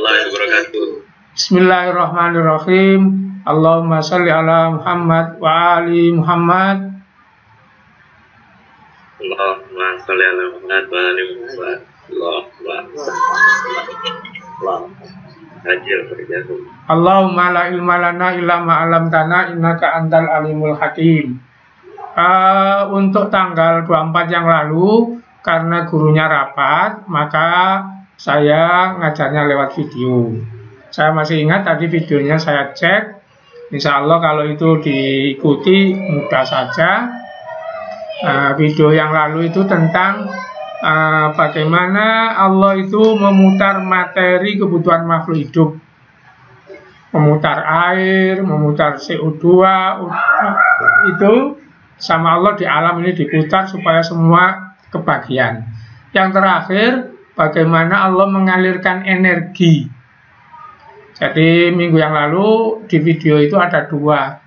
warahmatullahi wabarakatuh. Bismillahirrahmanirrahim. Allahumma sholli ala Muhammad wa ali Muhammad. Allahumma sholli ala Muhammad wa ali Muhammad. Allahumma la ilma lana illa ma 'allamtana innaka antal alimul hakim. Untuk tanggal 24 yang lalu, karena gurunya rapat, maka saya ngajarnya lewat video. Saya masih ingat tadi videonya saya cek. Insya Allah kalau itu diikuti mudah saja. Video yang lalu itu tentang bagaimana Allah itu memutar materi kebutuhan makhluk hidup, memutar air, memutar CO2, itu sama Allah di alam ini diputar supaya semua kebagian. Yang terakhir, bagaimana Allah mengalirkan energi. Jadi minggu yang lalu di video itu ada dua,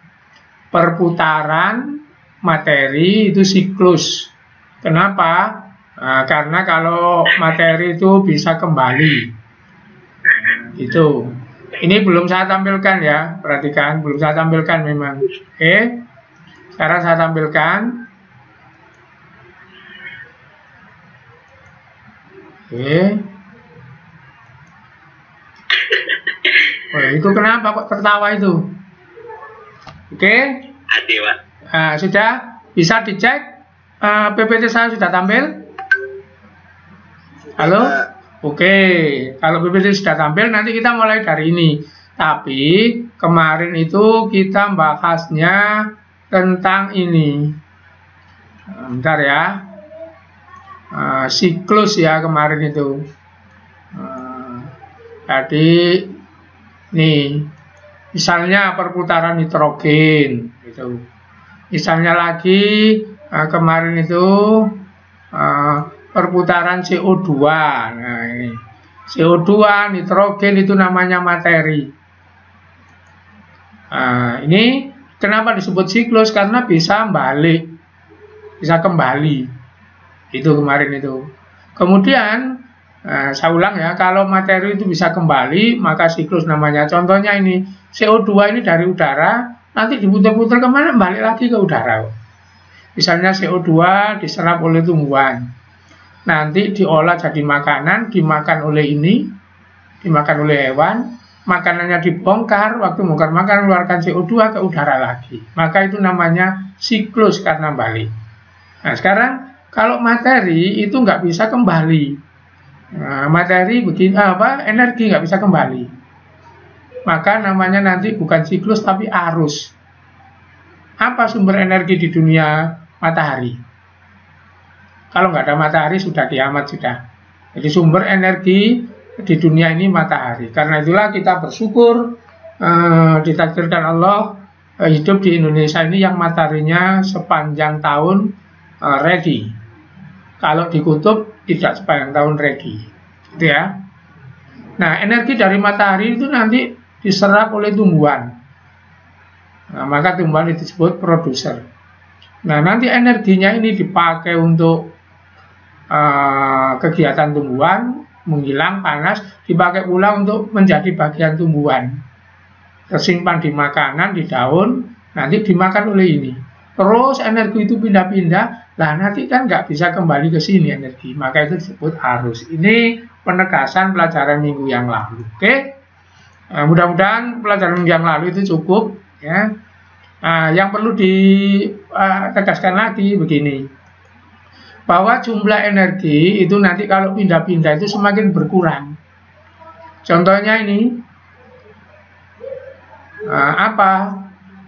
perputaran materi itu siklus. Kenapa? Karena kalau materi itu bisa kembali. Itu. Ini belum saya tampilkan ya, perhatikan, belum saya tampilkan memang. Oke. Sekarang saya tampilkan. Oke. Oh, itu kenapa kok tertawa itu? Oke. Adewa. Sudah bisa dicek. PPT saya sudah tampil. Halo? Oke, kalau PPT sudah tampil, nanti kita mulai dari ini. Tapi kemarin itu kita bahasnya tentang ini. Bentar ya. Siklus ya kemarin itu. Jadi nih, misalnya perputaran nitrogen gitu. Misalnya lagi kemarin itu perputaran CO2. Nah, ini CO2, nitrogen itu namanya materi. Ini kenapa disebut siklus? Karena bisa balik, bisa kembali. Itu kemarin itu. Kemudian saya ulang ya, kalau materi itu bisa kembali, maka siklus namanya. Contohnya ini, CO2 ini dari udara, nanti diputar-putar kemana? Balik lagi ke udara. Misalnya CO2 diserap oleh tumbuhan, nanti diolah jadi makanan, dimakan oleh ini, dimakan oleh hewan, makanannya dibongkar, waktu bongkar makan mengeluarkan CO2 ke udara lagi. Maka itu namanya siklus karena balik. Nah sekarang kalau materi itu nggak bisa kembali, materi begini energi nggak bisa kembali, maka namanya nanti bukan siklus tapi arus. Apa sumber energi di dunia? Matahari. Kalau nggak ada matahari sudah kiamat sudah. Jadi sumber energi di dunia ini matahari. Karena itulah kita bersyukur ditakdirkan Allah hidup di Indonesia ini yang mataharinya sepanjang tahun ready. Kalau di kutub tidak sepanjang tahun ready. Gitu ya. Nah, energi dari matahari itu nanti diserap oleh tumbuhan. Nah, maka tumbuhan itu disebut produser. Nah, nanti energinya ini dipakai untuk kegiatan tumbuhan, menghilang panas, dipakai pula untuk menjadi bagian tumbuhan. Tersimpan di makanan, di daun, nanti dimakan oleh ini. Terus energi itu pindah-pindah, lah nanti kan nggak bisa kembali ke sini energi. Maka itu disebut arus. Ini penegasan pelajaran minggu yang lalu. Oke? Mudah-mudahan pelajaran minggu yang lalu itu cukup. Ya. Yang perlu ditegaskan lagi begini, bahwa jumlah energi itu nanti kalau pindah-pindah itu semakin berkurang. Contohnya ini,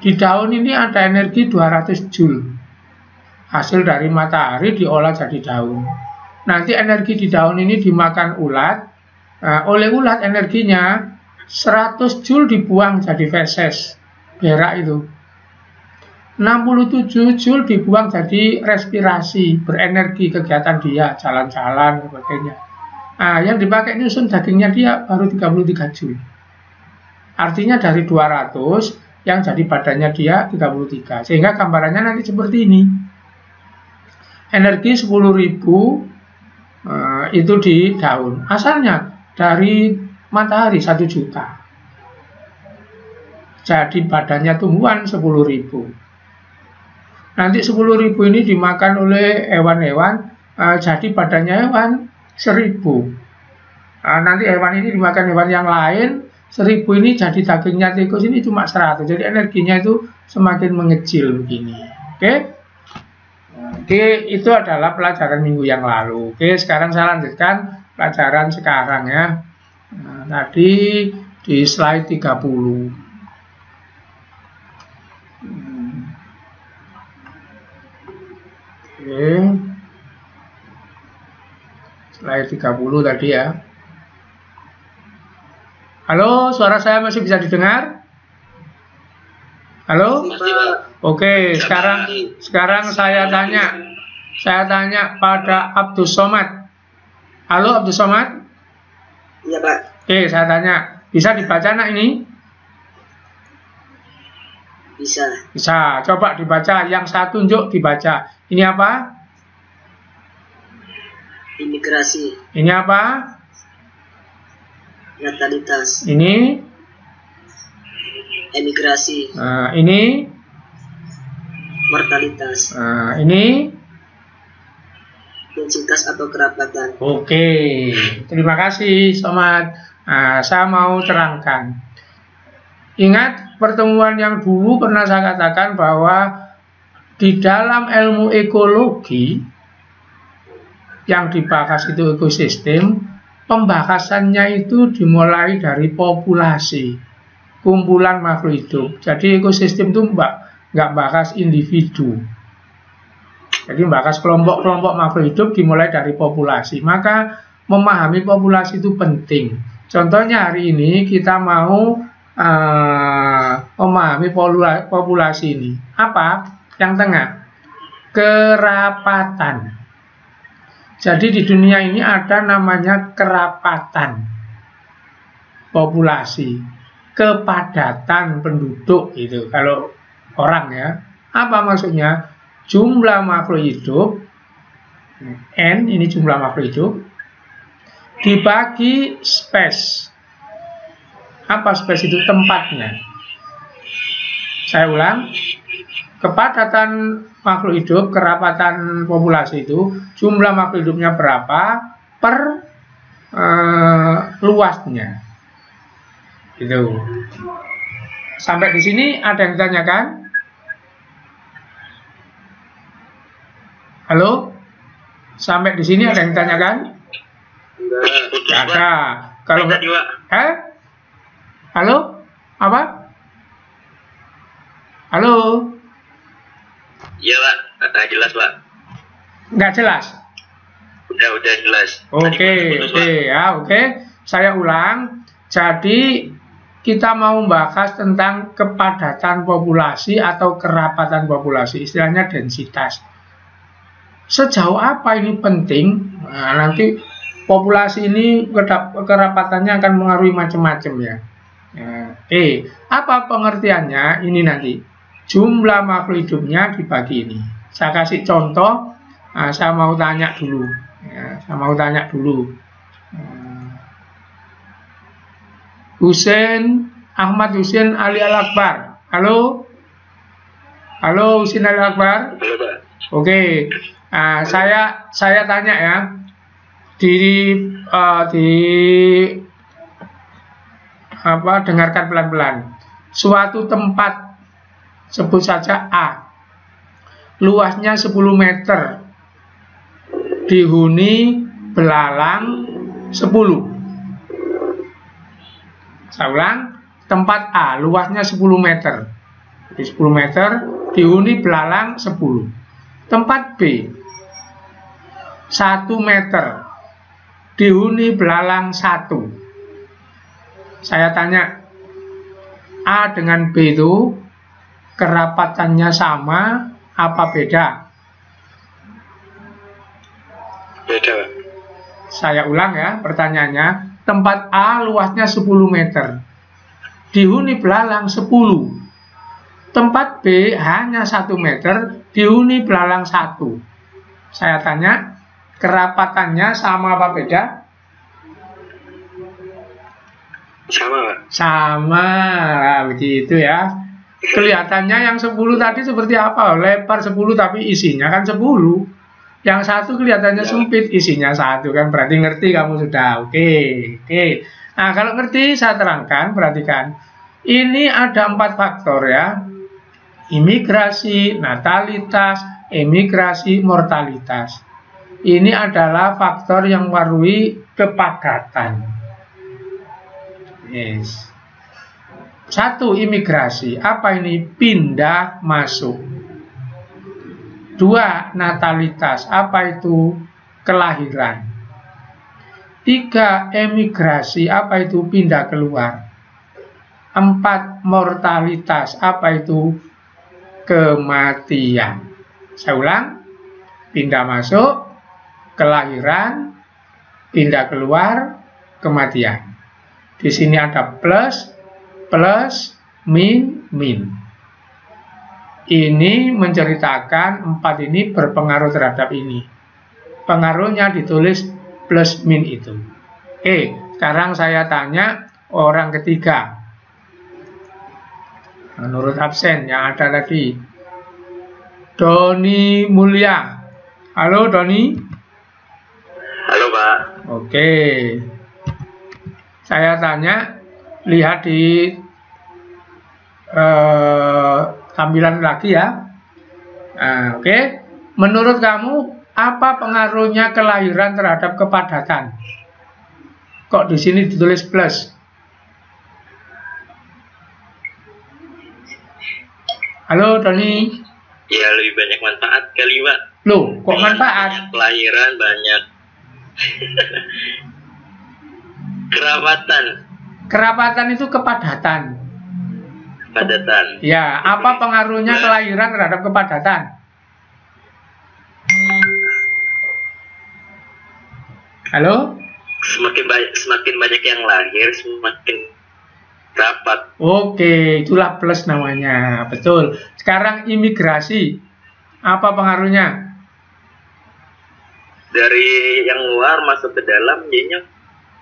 di daun ini ada energi 200 Joule, hasil dari matahari diolah jadi daun. Nanti energi di daun ini dimakan ulat, oleh ulat energinya 100 Joule dibuang jadi feses, berak itu. 67 Joule dibuang jadi respirasi, berenergi kegiatan dia, jalan-jalan, sebagainya. Yang dipakai nyusun dagingnya dia baru 33 Joule. Artinya dari 200, yang jadi badannya dia 33. Sehingga gambarannya nanti seperti ini. Energi 10.000 itu di daun. Asalnya dari matahari 1 juta. Jadi badannya tumbuhan 10.000. Nanti 10.000 ini dimakan oleh hewan-hewan, jadi badannya hewan 1.000. Nanti hewan ini dimakan hewan yang lain, 1.000 ini jadi dagingnya tikus ini cuma 100. Jadi energinya itu semakin mengecil begini. Oke? Oke, itu adalah pelajaran minggu yang lalu. Oke, sekarang saya lanjutkan pelajaran sekarang ya. Tadi di slide 30. Oke. Slide 30 tadi ya. Halo, suara saya masih bisa didengar? Halo? Oke, sekarang saya tanya pada Abdul Somad. Halo Abdul Somad? Iya, Pak. Oke, saya tanya, bisa dibaca nak ini? Bisa. Bisa, coba dibaca, yang saya tunjuk dibaca. Ini apa? Imigrasi. Ini apa? Natalitas. Ini? Emigrasi. Ini? Mortalitas. Ini? Densitas atau kerapatan. Oke, terima kasih Somad. Saya mau terangkan. Ingat pertemuan yang dulu pernah saya katakan bahwa di dalam ilmu ekologi yang dibahas itu ekosistem, pembahasannya itu dimulai dari populasi, kumpulan makhluk hidup. Jadi ekosistem itu nggak bahas individu. Jadi bahas kelompok-kelompok makhluk hidup dimulai dari populasi. Maka memahami populasi itu penting. Contohnya hari ini kita mau memahami populasi ini. Apa? Yang tengah. Kerapatan. Jadi di dunia ini ada namanya kerapatan populasi. Kepadatan penduduk itu kalau orang ya. Apa maksudnya? Jumlah makhluk hidup N, ini jumlah makhluk hidup, dibagi space. Apa space itu? Tempatnya. Saya ulang, kepadatan makhluk hidup, kerapatan populasi itu jumlah makhluk hidupnya berapa per luasnya. Gitu. Sampai di sini ada yang ditanyakan? Halo? Sampai di sini ada yang ditanyakan? Enggak ada. Kalau enggak, Halo? Apa? Halo? Iya Pak, nggak jelas Pak. Nggak jelas? Udah jelas. Oke. Saya ulang. Jadi kita mau membahas tentang kepadatan populasi atau kerapatan populasi, istilahnya densitas. Sejauh apa ini penting? Nah, nanti populasi ini kerapatannya akan mengaruhi macam-macam ya. Apa pengertiannya? Ini nanti jumlah makhluk hidupnya dibagi ini. Saya kasih contoh. Saya mau tanya dulu. Ahmad Husain Ali Al-Akbar. Halo Husain Ali Al-Akbar. Halo Pak. Oke. Saya tanya ya, dengarkan pelan-pelan. Suatu tempat, sebut saja A, luasnya 10 meter, dihuni belalang 10. Saya ulang, tempat A, luasnya 10 meter, di 10 meter, dihuni belalang 10. Tempat B, 1 meter, dihuni belalang 1. Saya tanya, A dengan B itu kerapatannya sama apa beda? Beda. Saya ulang ya pertanyaannya. Tempat A luasnya 10 meter, dihuni belalang 10. Tempat B hanya 1 meter, dihuni belalang 1. Saya tanya, kerapatannya sama apa beda? Sama, Pak. Sama lah, begitu ya. Kelihatannya yang 10 tadi seperti apa? Lebar 10 tapi isinya kan 10. Yang satu kelihatannya Ya. sempit, isinya satu kan. Berarti ngerti kamu sudah. Oke, oke. Nah, kalau ngerti saya terangkan, perhatikan. Ini ada 4 faktor ya. Imigrasi, natalitas, emigrasi, mortalitas. Ini adalah faktor yang mempengaruhi kepadatan. Yes. 1. Imigrasi. Apa ini? Pindah masuk. 2. Natalitas. Apa itu? Kelahiran. 3. Emigrasi. Apa itu? Pindah keluar. 4. Mortalitas. Apa itu? Kematian. Saya ulang. Pindah masuk, kelahiran, pindah keluar, kematian. Di sini ada plus, plus, min, min. Ini menceritakan 4 ini berpengaruh terhadap ini. Pengaruhnya ditulis plus min itu. Oke, sekarang saya tanya orang ketiga. Menurut absen yang ada tadi, Doni Mulya. Halo Doni. Halo, Pak. Oke. Saya tanya, lihat di tampilan lagi ya. Nah, oke. Menurut kamu apa pengaruhnya kelahiran terhadap kepadatan? Kok di sini ditulis plus? Halo Doni. Ya, lebih banyak manfaat kali, Pak. Loh, kok manfaat? Banyak kelahiran, banyak kerabatan, Kerapatan itu kepadatan. padatan. Ya, apa pengaruhnya kelahiran terhadap kepadatan? Halo? Semakin banyak yang lahir, semakin rapat. Oke, itulah plus namanya. Betul. Sekarang imigrasi. Apa pengaruhnya? Dari yang luar masuk ke dalam, jadinya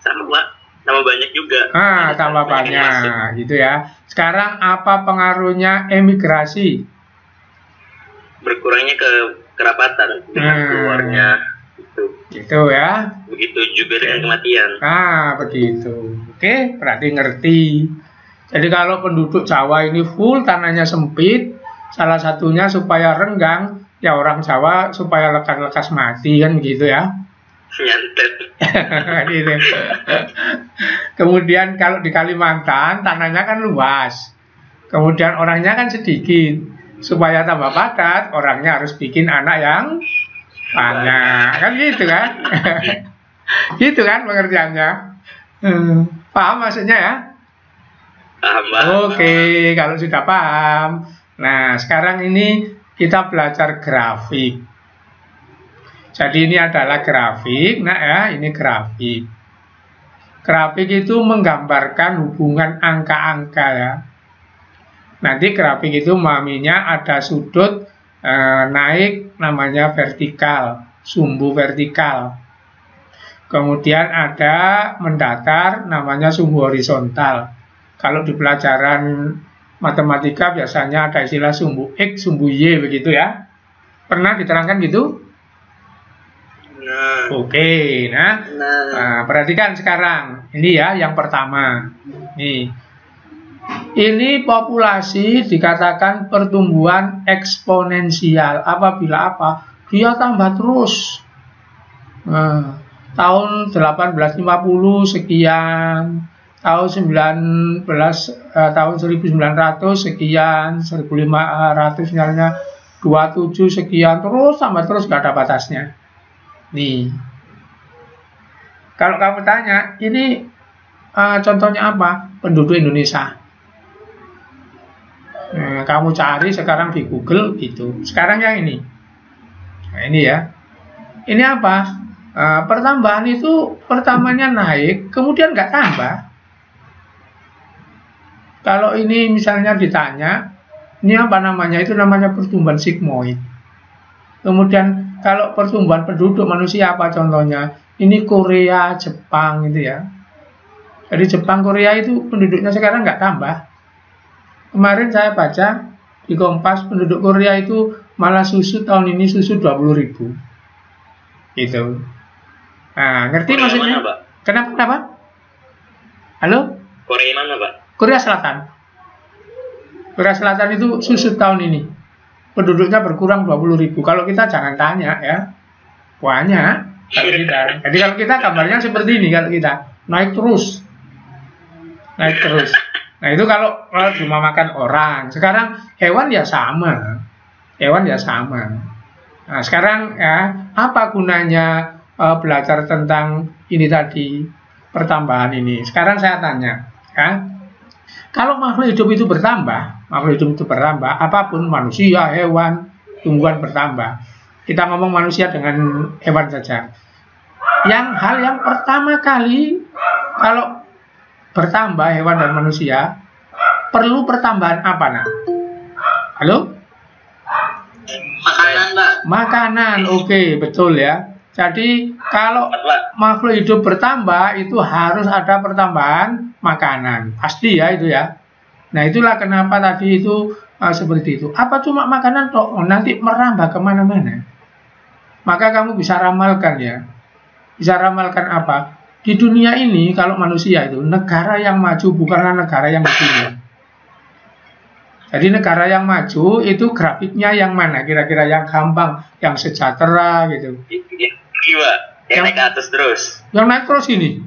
sama banyak juga. Tambah Banyak yang masuk. banyak, gitu ya. Sekarang apa pengaruhnya emigrasi? Berkurangnya ke kerapatan dengan keluarnya itu. Gitu ya. Begitu juga dengan kematian. Begitu. Oke, berarti ngerti. Jadi kalau penduduk Jawa ini full, tanahnya sempit, salah satunya supaya renggang, ya orang Jawa supaya lekas-lekas mati, kan begitu ya. Nyantet. Gitu. Kemudian kalau di Kalimantan, tanahnya kan luas. Kemudian orangnya kan sedikit. Supaya tambah padat, orangnya harus bikin anak yang banyak. Kan gitu kan? Gitu kan pengertiannya. Paham maksudnya ya? Paham, Pak. Oke, kalau sudah paham. Nah, sekarang ini kita belajar grafik. Jadi ini adalah grafik. Nah ya, ini grafik. Grafik itu menggambarkan hubungan angka-angka ya. Nanti grafik itu memahaminya ada sudut naik namanya vertikal, sumbu vertikal. Kemudian ada mendatar namanya sumbu horizontal. Kalau di pelajaran matematika biasanya ada istilah sumbu X, sumbu Y begitu ya. Pernah diterangkan gitu? Nah, Oke, nah, perhatikan sekarang. Ini ya yang pertama. Nih. Ini populasi dikatakan pertumbuhan eksponensial. Apabila apa? Dia tambah terus. Nah, tahun 1850 sekian, tahun 1900 sekian, 1500 misalnya 27 sekian, terus tambah terus, gak ada batasnya. Nih. Kalau kamu tanya, ini contohnya apa? Penduduk Indonesia. Nah, kamu cari sekarang di Google itu. Sekarang yang ini. Nah, ini ya. Ini apa? Pertambahan itu pertamanya naik, kemudian nggak tambah. Kalau ini misalnya ditanya, ini apa namanya? Itu namanya pertumbuhan sigmoid. Kemudian kalau pertumbuhan penduduk manusia apa contohnya? Ini Korea, Jepang gitu ya. Jadi Jepang, Korea itu penduduknya sekarang nggak tambah. Kemarin saya baca di Kompas, penduduk Korea itu malah tahun ini 20.000. Gitu. Nah, ngerti Korea maksudnya? mana, Pak? Kenapa? Halo? Korea mana, Pak? Korea Selatan. Korea Selatan itu tahun ini. Penduduknya berkurang 20.000. Kalau kita jangan tanya ya. Banyak kalau kita. Jadi kalau kita kabarnya seperti ini, kalau kita naik terus. Nah itu kalau cuma makan orang. Sekarang hewan ya sama. Nah sekarang ya apa gunanya belajar tentang ini tadi, pertambahan ini. Sekarang saya tanya ya, kalau makhluk hidup itu bertambah, apapun, manusia, hewan, tumbuhan bertambah. Kita ngomong manusia dengan hewan saja. Hal yang pertama kali kalau bertambah hewan dan manusia, perlu pertambahan apa, nak? Halo? Makanan, Pak. Makanan, oke, betul ya. Jadi kalau makhluk hidup bertambah itu harus ada pertambahan makanan, pasti ya itu ya. Nah itulah kenapa tadi itu seperti itu. Apa cuma makanan toh? Nanti merambah kemana-mana. Maka kamu bisa ramalkan ya. Bisa ramalkan apa? Di dunia ini kalau manusia itu negara yang maju bukanlah negara yang begini. Jadi negara yang maju itu grafiknya yang mana? Kira-kira yang gampang, yang sejahtera gitu. Iya, yang naik ke atas terus. Yang naik terus ini.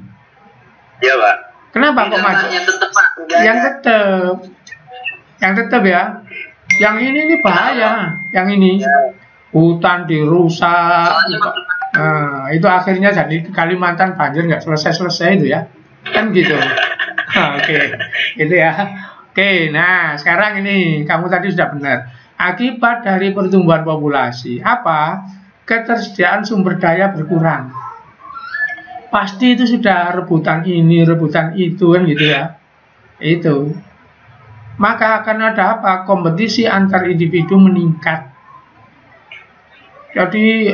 Iya, Pak. Kenapa kok maju? Yang tetap ya. Yang ini bahaya. Yang ini hutan dirusak. Nah, itu akhirnya jadi Kalimantan banjir nggak selesai itu ya. Kan gitu. Oke. Gitu ya. Oke, nah sekarang ini kamu tadi sudah benar. Akibat dari pertumbuhan populasi, apa? Ketersediaan sumber daya berkurang. Pasti itu sudah rebutan ini, rebutan itu kan gitu ya. Itu. Maka akan ada apa? Kompetisi antar individu meningkat. Jadi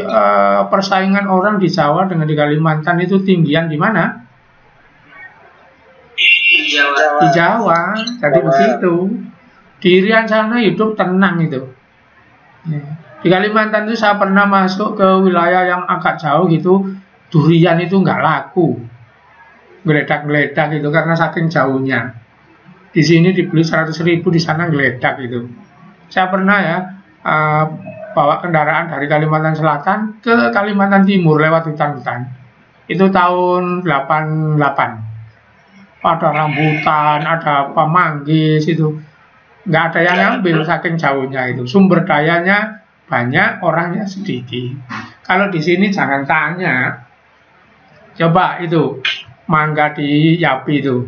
persaingan orang di Jawa dengan di Kalimantan itu tinggian di mana? Di Jawa. Jadi begitu. Di Irian sana hidup tenang itu. Di Kalimantan itu saya pernah masuk ke wilayah yang agak jauh gitu, durian itu nggak laku, geledak-geledak itu karena saking jauhnya. Di sini dibeli 100.000, di sana geledak itu. Saya pernah ya bawa kendaraan dari Kalimantan Selatan ke Kalimantan Timur lewat hutan-hutan. Itu tahun 88. Ada rambutan, ada pemanggis itu. Nggak ada yang ngambil saking jauhnya itu. Sumber dayanya banyak, orangnya sedikit. Kalau di sini jangan tanya. Coba itu mangga di Yapi itu.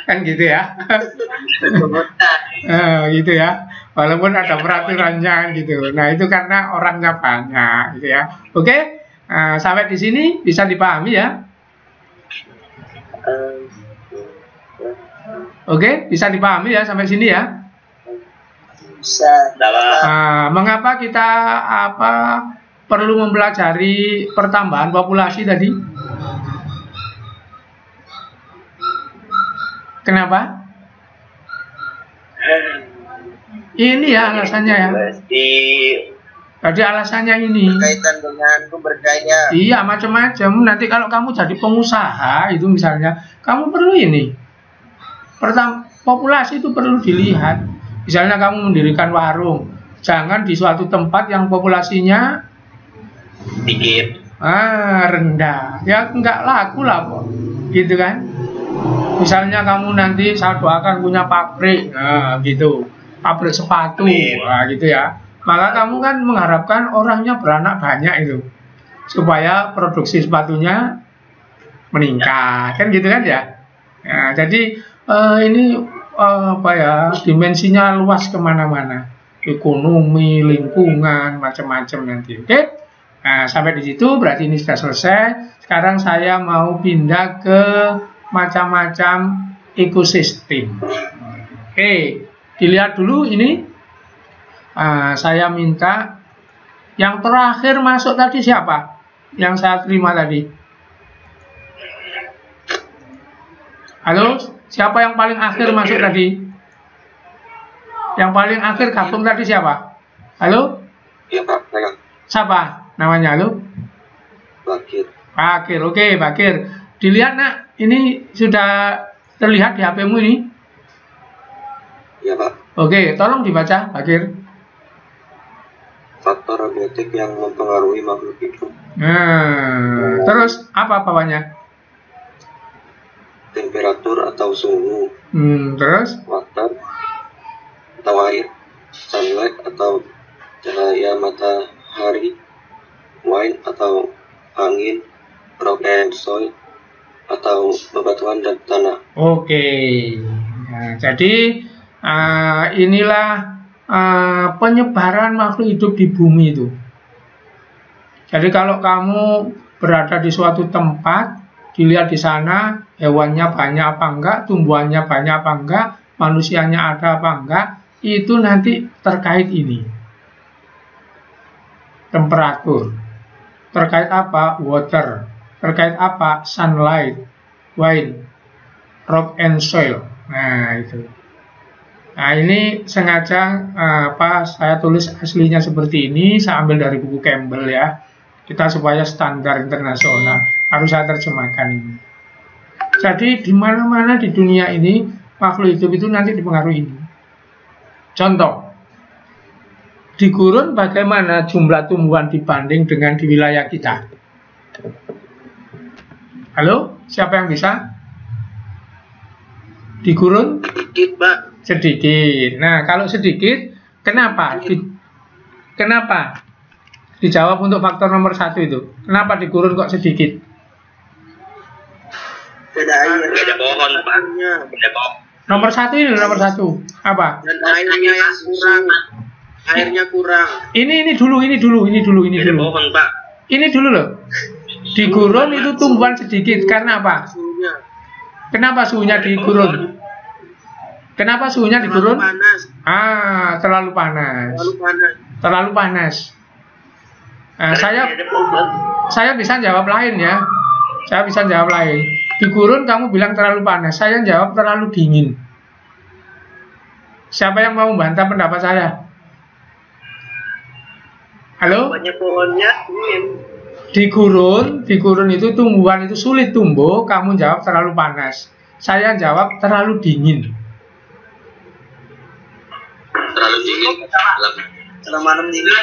Kan gitu ya. Gitu ya. Walaupun ada peraturannya gitu. Nah, itu karena orangnya banyak gitu ya. Oke. Sampai di sini bisa dipahami ya. Oke, bisa dipahami ya sampai sini ya. Bisa. Mengapa kita perlu mempelajari pertambahan populasi tadi? Kenapa? Ini ya alasannya ya. Jadi alasannya ini. Berkaitan dengan sumber daya. Iya, macam-macam. Nanti kalau kamu jadi pengusaha itu misalnya, kamu perlu ini. Populasi itu perlu dilihat. Misalnya kamu mendirikan warung, jangan di suatu tempat yang populasinya sedikit, rendah, ya nggak laku lah kok, gitu kan? Misalnya kamu nanti saya doakan punya pabrik, gitu, pabrik sepatu, gitu ya. Maka kamu kan mengharapkan orangnya beranak banyak itu, supaya produksi sepatunya meningkat, kan gitu kan ya? Nah, jadi ini dimensinya luas kemana-mana, ekonomi, lingkungan, macam-macam nanti. Oke? Nah, sampai di situ berarti ini sudah selesai. Sekarang saya mau pindah ke macam-macam ekosistem. Oke, dilihat dulu ini. Saya minta yang terakhir masuk tadi siapa? Yang saya terima tadi. Halo, siapa yang paling akhir masuk tadi? Yang paling akhir gabung tadi siapa? Halo? Iya Pak, saya Siapa namanya? Halo? Bakir. Bakir, oke Bakir. Dilihat nak, ini sudah terlihat di HP-mu ini. Iya Pak. Oke, tolong dibaca Bakir. Faktor abiotik yang mempengaruhi makhluk hidup. Nah, terus apa bawahnya? Temperatur atau suhu, Terus? water atau air, sunlight atau cahaya matahari, wind atau angin, rock and soil atau bebatuan dan tanah. Oke. Nah, jadi inilah penyebaran makhluk hidup di bumi itu. Jadi kalau kamu berada di suatu tempat, dilihat di sana hewannya banyak apa enggak, tumbuhannya banyak apa enggak, manusianya ada apa enggak, itu nanti terkait ini. Temperatur. Terkait apa? Water. Terkait apa? Sunlight, wind, rock and soil. Nah, itu. Nah, ini sengaja saya tulis aslinya seperti ini, saya ambil dari buku Campbell ya. Kita supaya standar internasional harus saya terjemahkan ini. Jadi di mana-mana di dunia ini makhluk hidup itu nanti dipengaruhi ini. Contoh, di gurun bagaimana jumlah tumbuhan dibanding dengan di wilayah kita? Halo, siapa yang bisa? Di gurun? Sedikit, Pak. Sedikit. Nah, kalau sedikit, kenapa? Kenapa? Dijawab untuk faktor nomor 1 itu. Kenapa di gurun kok sedikit? Beda air. Beda pohon, Pak. Beda pohon. Nomor 1 ini nomor 1. Apa? Dan airnya yang kurang. Airnya kurang. Ini dulu. Beda pohon, Pak. Ini dulu loh. Di gurun itu tumbuhan sedikit. Karena apa? Suhunya. Kenapa suhunya di gurun? Kenapa suhunya di gurun? Panas. Terlalu panas. Terlalu panas. Terlalu panas. Nah, saya bisa jawab lain ya. Saya bisa jawab lain. Di gurun kamu bilang terlalu panas. Saya jawab terlalu dingin. Siapa yang mau membantah pendapat saya? Halo? Banyak pohonnya. Di gurun itu tumbuhan itu sulit tumbuh. Kamu jawab terlalu panas. Saya jawab terlalu dingin. Terlalu dingin. Kalau malam dingin.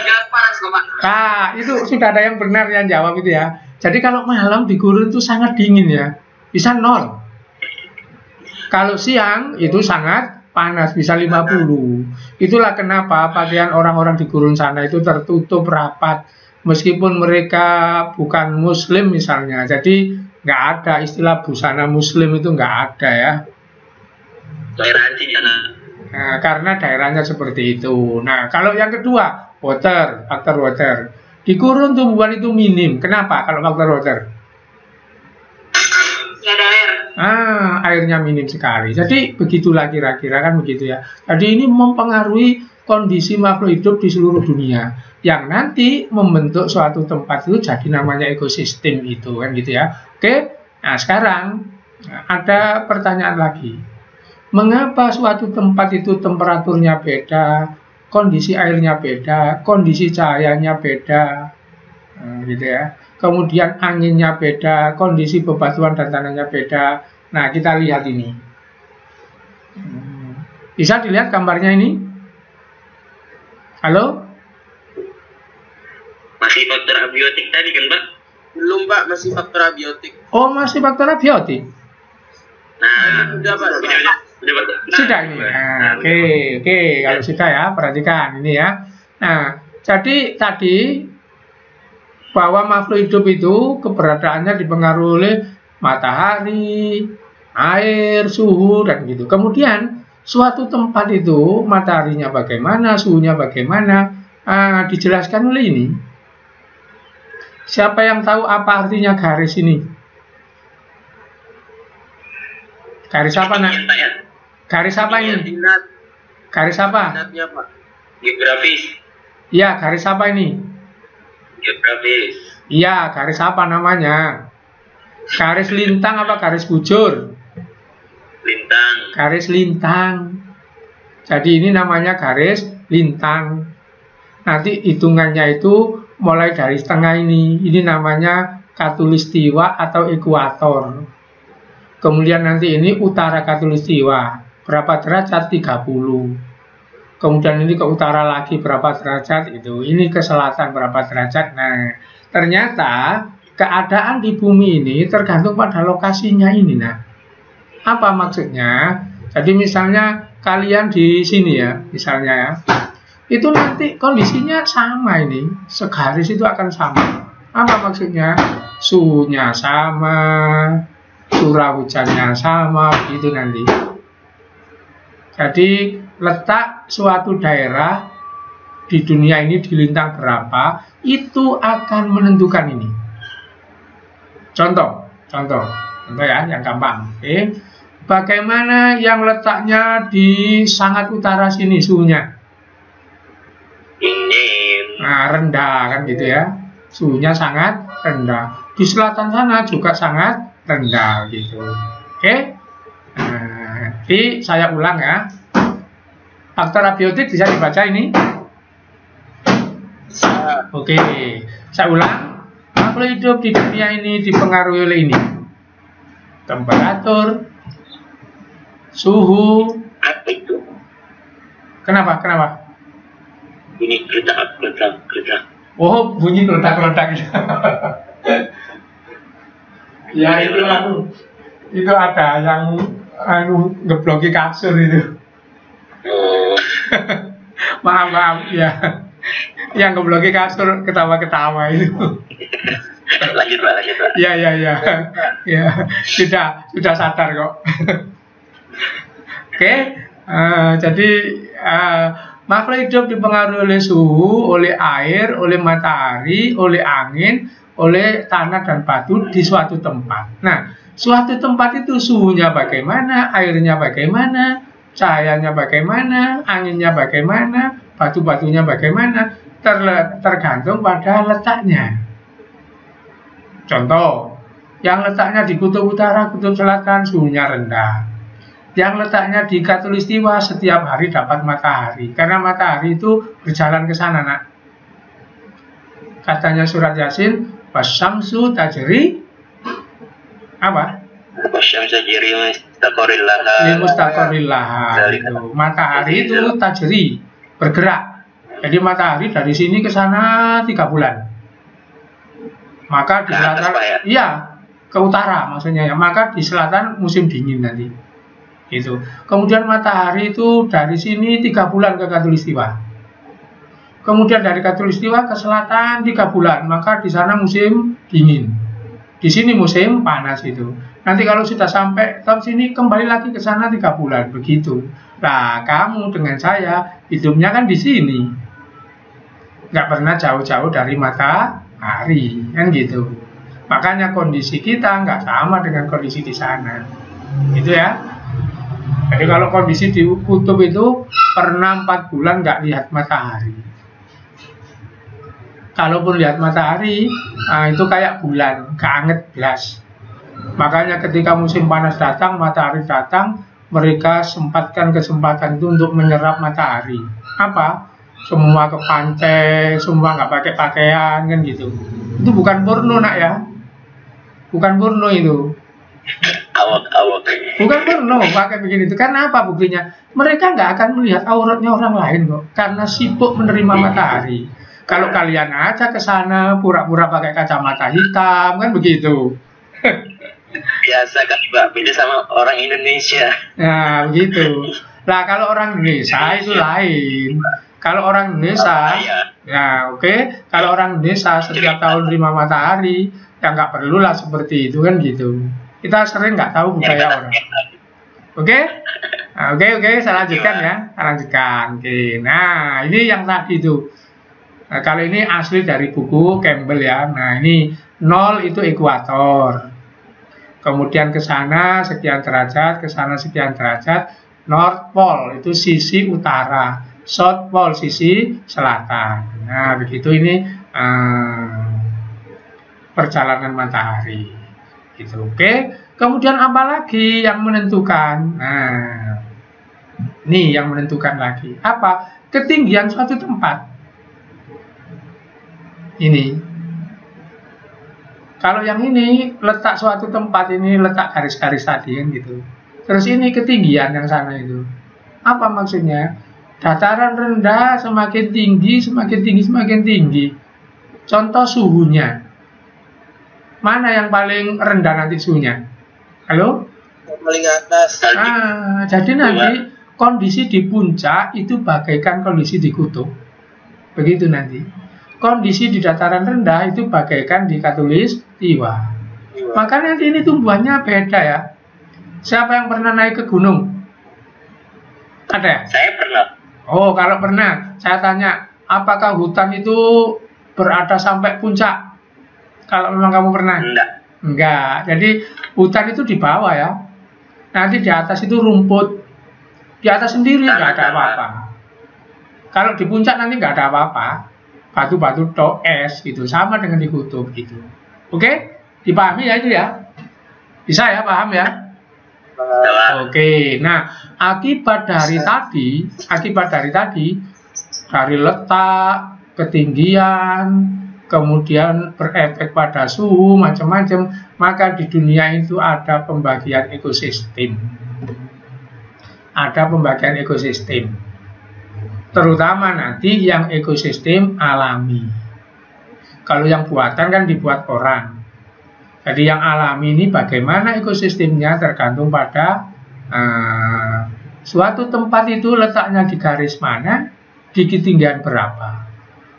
Itu sudah ada yang benar yang jawab itu ya. Jadi kalau malam di gurun itu sangat dingin ya. Bisa 0. Kalau siang itu sangat panas, bisa 50. Itulah kenapa pakaian orang-orang di gurun sana itu tertutup rapat. Meskipun mereka bukan muslim misalnya. Jadi nggak ada istilah busana muslim itu nggak ada ya. Toleransi di sana. Nah, karena daerahnya seperti itu. Nah, kalau yang kedua, faktor water. Di gurun tumbuhan itu minim. Kenapa kalau faktor water? Nggak ada air. Airnya minim sekali. Jadi begitulah kira-kira kan begitu ya. Jadi ini mempengaruhi kondisi makhluk hidup di seluruh dunia. Yang nanti membentuk suatu tempat itu jadi namanya ekosistem itu kan gitu ya. Oke. Nah, sekarang ada pertanyaan lagi. Mengapa suatu tempat itu temperaturnya beda, kondisi airnya beda, kondisi cahayanya beda, gitu ya. Kemudian anginnya beda, kondisi bebatuan dan tanahnya beda. Nah, kita lihat ini. Bisa dilihat gambarnya ini? Halo? Masih faktor abiotik tadi kan, Pak? Belum, Pak. Masih faktor abiotik. Oh, masih faktor abiotik. Nah, Udah, Pak. udah, Pak. Sudah ini. Nah, oke. Kalau sudah ya, perhatikan ini ya. Nah, jadi tadi bahwa makhluk hidup itu keberadaannya dipengaruhi oleh matahari, air, suhu dan gitu. Kemudian suatu tempat itu mataharinya bagaimana, suhunya bagaimana, dijelaskan oleh ini. Siapa yang tahu apa artinya garis ini? Garis apa nak? Garis apa ini? Garis apa? Geografis. Iya, garis apa ini? Geografis. Iya, garis apa namanya? Garis lintang apa garis bujur? Lintang. Garis lintang. Jadi ini namanya garis lintang. Nanti hitungannya itu mulai dari setengah ini. Ini namanya khatulistiwa atau ekuator. Kemudian nanti ini utara khatulistiwa. Berapa derajat? 30. Kemudian ini ke utara lagi berapa derajat? Itu. Ini ke selatan berapa derajat? Nah, ternyata keadaan di bumi ini tergantung pada lokasinya ini. Nah, apa maksudnya? Jadi misalnya kalian di sini ya, misalnya ya, itu nanti kondisinya sama ini, segaris itu akan sama. Apa maksudnya? Suhunya sama, curah hujannya sama, begitu nanti. Jadi letak suatu daerah di dunia ini di lintang berapa, itu akan menentukan ini. Contoh ya, yang gampang. Oke. Bagaimana yang letaknya di sangat utara sini suhunya? Dingin. Nah, rendah kan gitu ya. Suhunya sangat rendah. Di selatan sana juga sangat rendah gitu. Oke. Nah, jadi saya ulang ya. Faktor abiotik bisa dibaca ini. Oke, saya ulang. Makhluk hidup di dunia ini dipengaruhi oleh ini. Temperatur, suhu. Apa itu? Kenapa? Ini geledak. Oh, bunyi geledak-geledak. Ya itu itu ada yang ngebloki kasur itu. Oh. maaf ya. Yang ngebloki kasur ketawa-ketawa itu. Lanjut Pak. Ya. Sudah sadar kok. Oke, jadi makhluk hidup dipengaruhi oleh suhu, oleh air, oleh matahari, oleh angin, oleh tanah dan batu di suatu tempat. Nah, suatu tempat itu suhunya bagaimana, airnya bagaimana, cahayanya bagaimana, anginnya bagaimana, batu-batunya bagaimana, tergantung pada letaknya. Contoh, yang letaknya di kutub utara, kutub selatan suhunya rendah. Yang letaknya di khatulistiwa setiap hari dapat matahari, karena matahari itu berjalan ke sana, nak. Katanya surat Yasin, wasyamsu tajri apa? Wasyamsu tajri mustaqarrillaha. Matahari itu tajri, bergerak. Jadi matahari dari sini ke sana 3 bulan. Maka di selatan, iya, ke utara maksudnya ya. Maka di selatan musim dingin nanti. Gitu. Kemudian matahari itu dari sini 3 bulan ke khatulistiwa. Kemudian dari khatulistiwa ke selatan 3 bulan, maka di sana musim dingin. Di sini musim panas itu. Nanti kalau sudah sampai ke sini kembali lagi ke sana 3 bulan, begitu. Nah, kamu dengan saya hidupnya kan di sini. Nggak pernah jauh-jauh dari matahari, kan gitu. Makanya kondisi kita nggak sama dengan kondisi di sana. Gitu ya. Jadi kalau kondisi di kutub itu pernah 4 bulan nggak lihat matahari. Kalaupun lihat matahari, itu kayak bulan, nggak anget belas. Makanya ketika musim panas datang, matahari datang, mereka sempatkan kesempatan itu untuk menyerap matahari. Apa? Semua ke pantai, semua nggak pakai pakaian, kan gitu. Itu bukan porno, nak ya. Bukan porno itu. Awak. Bukan porno pakai begini itu. Karena apa buktinya? Mereka nggak akan melihat auratnya orang lain kok, karena sibuk menerima matahari. Kalau kalian aja ke sana pura-pura pakai kacamata hitam, kan begitu. Biasa kan Pak, beda sama orang Indonesia. Nah, begitu. Lah kalau orang Indonesia itu lain. Kalau orang Indonesia, ya oke. Kalau orang Indonesia setiap tahun terima matahari, ya nggak perlulah seperti itu kan gitu. Kita sering nggak tahu budaya orang. Oke? Nah, oke, saya lanjutkan ya. Saya lanjutkan. Oke. Nah, ini yang tadi itu. Nah, kalau ini asli dari buku Campbell ya. Nah, ini 0 itu ekuator. Kemudian ke sana sekian derajat, ke sana sekian derajat. North Pole itu sisi utara, South Pole sisi selatan. Nah, begitu ini perjalanan matahari. Gitu, oke. Kemudian apa lagi yang menentukan? Nah, ini yang menentukan lagi. Apa? Ketinggian suatu tempat. Ini. Kalau yang ini letak suatu tempat, ini letak garis-garis tadi kan gitu. Terus ini ketinggian yang sana itu. Apa maksudnya? Dataran rendah semakin tinggi, semakin tinggi, semakin tinggi. Contoh suhunya. Mana yang paling rendah nanti suhunya? Halo? Paling atas. Jadi nanti kondisi di puncak itu bagaikan kondisi di kutub. Begitu nanti. Kondisi di dataran rendah itu bagaikan di khatulistiwa. Maka nanti ini tumbuhannya beda ya. Siapa yang pernah naik ke gunung? Ada? Saya pernah. Oh, kalau pernah, saya tanya, apakah hutan itu berada sampai puncak? Kalau memang kamu pernah? Enggak. Jadi hutan itu di bawah ya. Nanti di atas itu rumput. Di atas sendiri nggak ada apa-apa. Kalau di puncak nanti nggak ada apa-apa. Batu-batu tok, es gitu, sama dengan di kutub gitu. Oke? Dipahami ya itu ya? Bisa ya, paham ya? Oke. Nah, akibat dari tadi dari letak, ketinggian, kemudian berefek pada suhu macam-macam, maka di dunia itu ada pembagian ekosistem. Ada pembagian ekosistem. Terutama nanti yang ekosistem alami. Kalau yang buatan kan dibuat orang. Jadi yang alami ini bagaimana ekosistemnya tergantung pada suatu tempat itu letaknya di garis mana, di ketinggian berapa.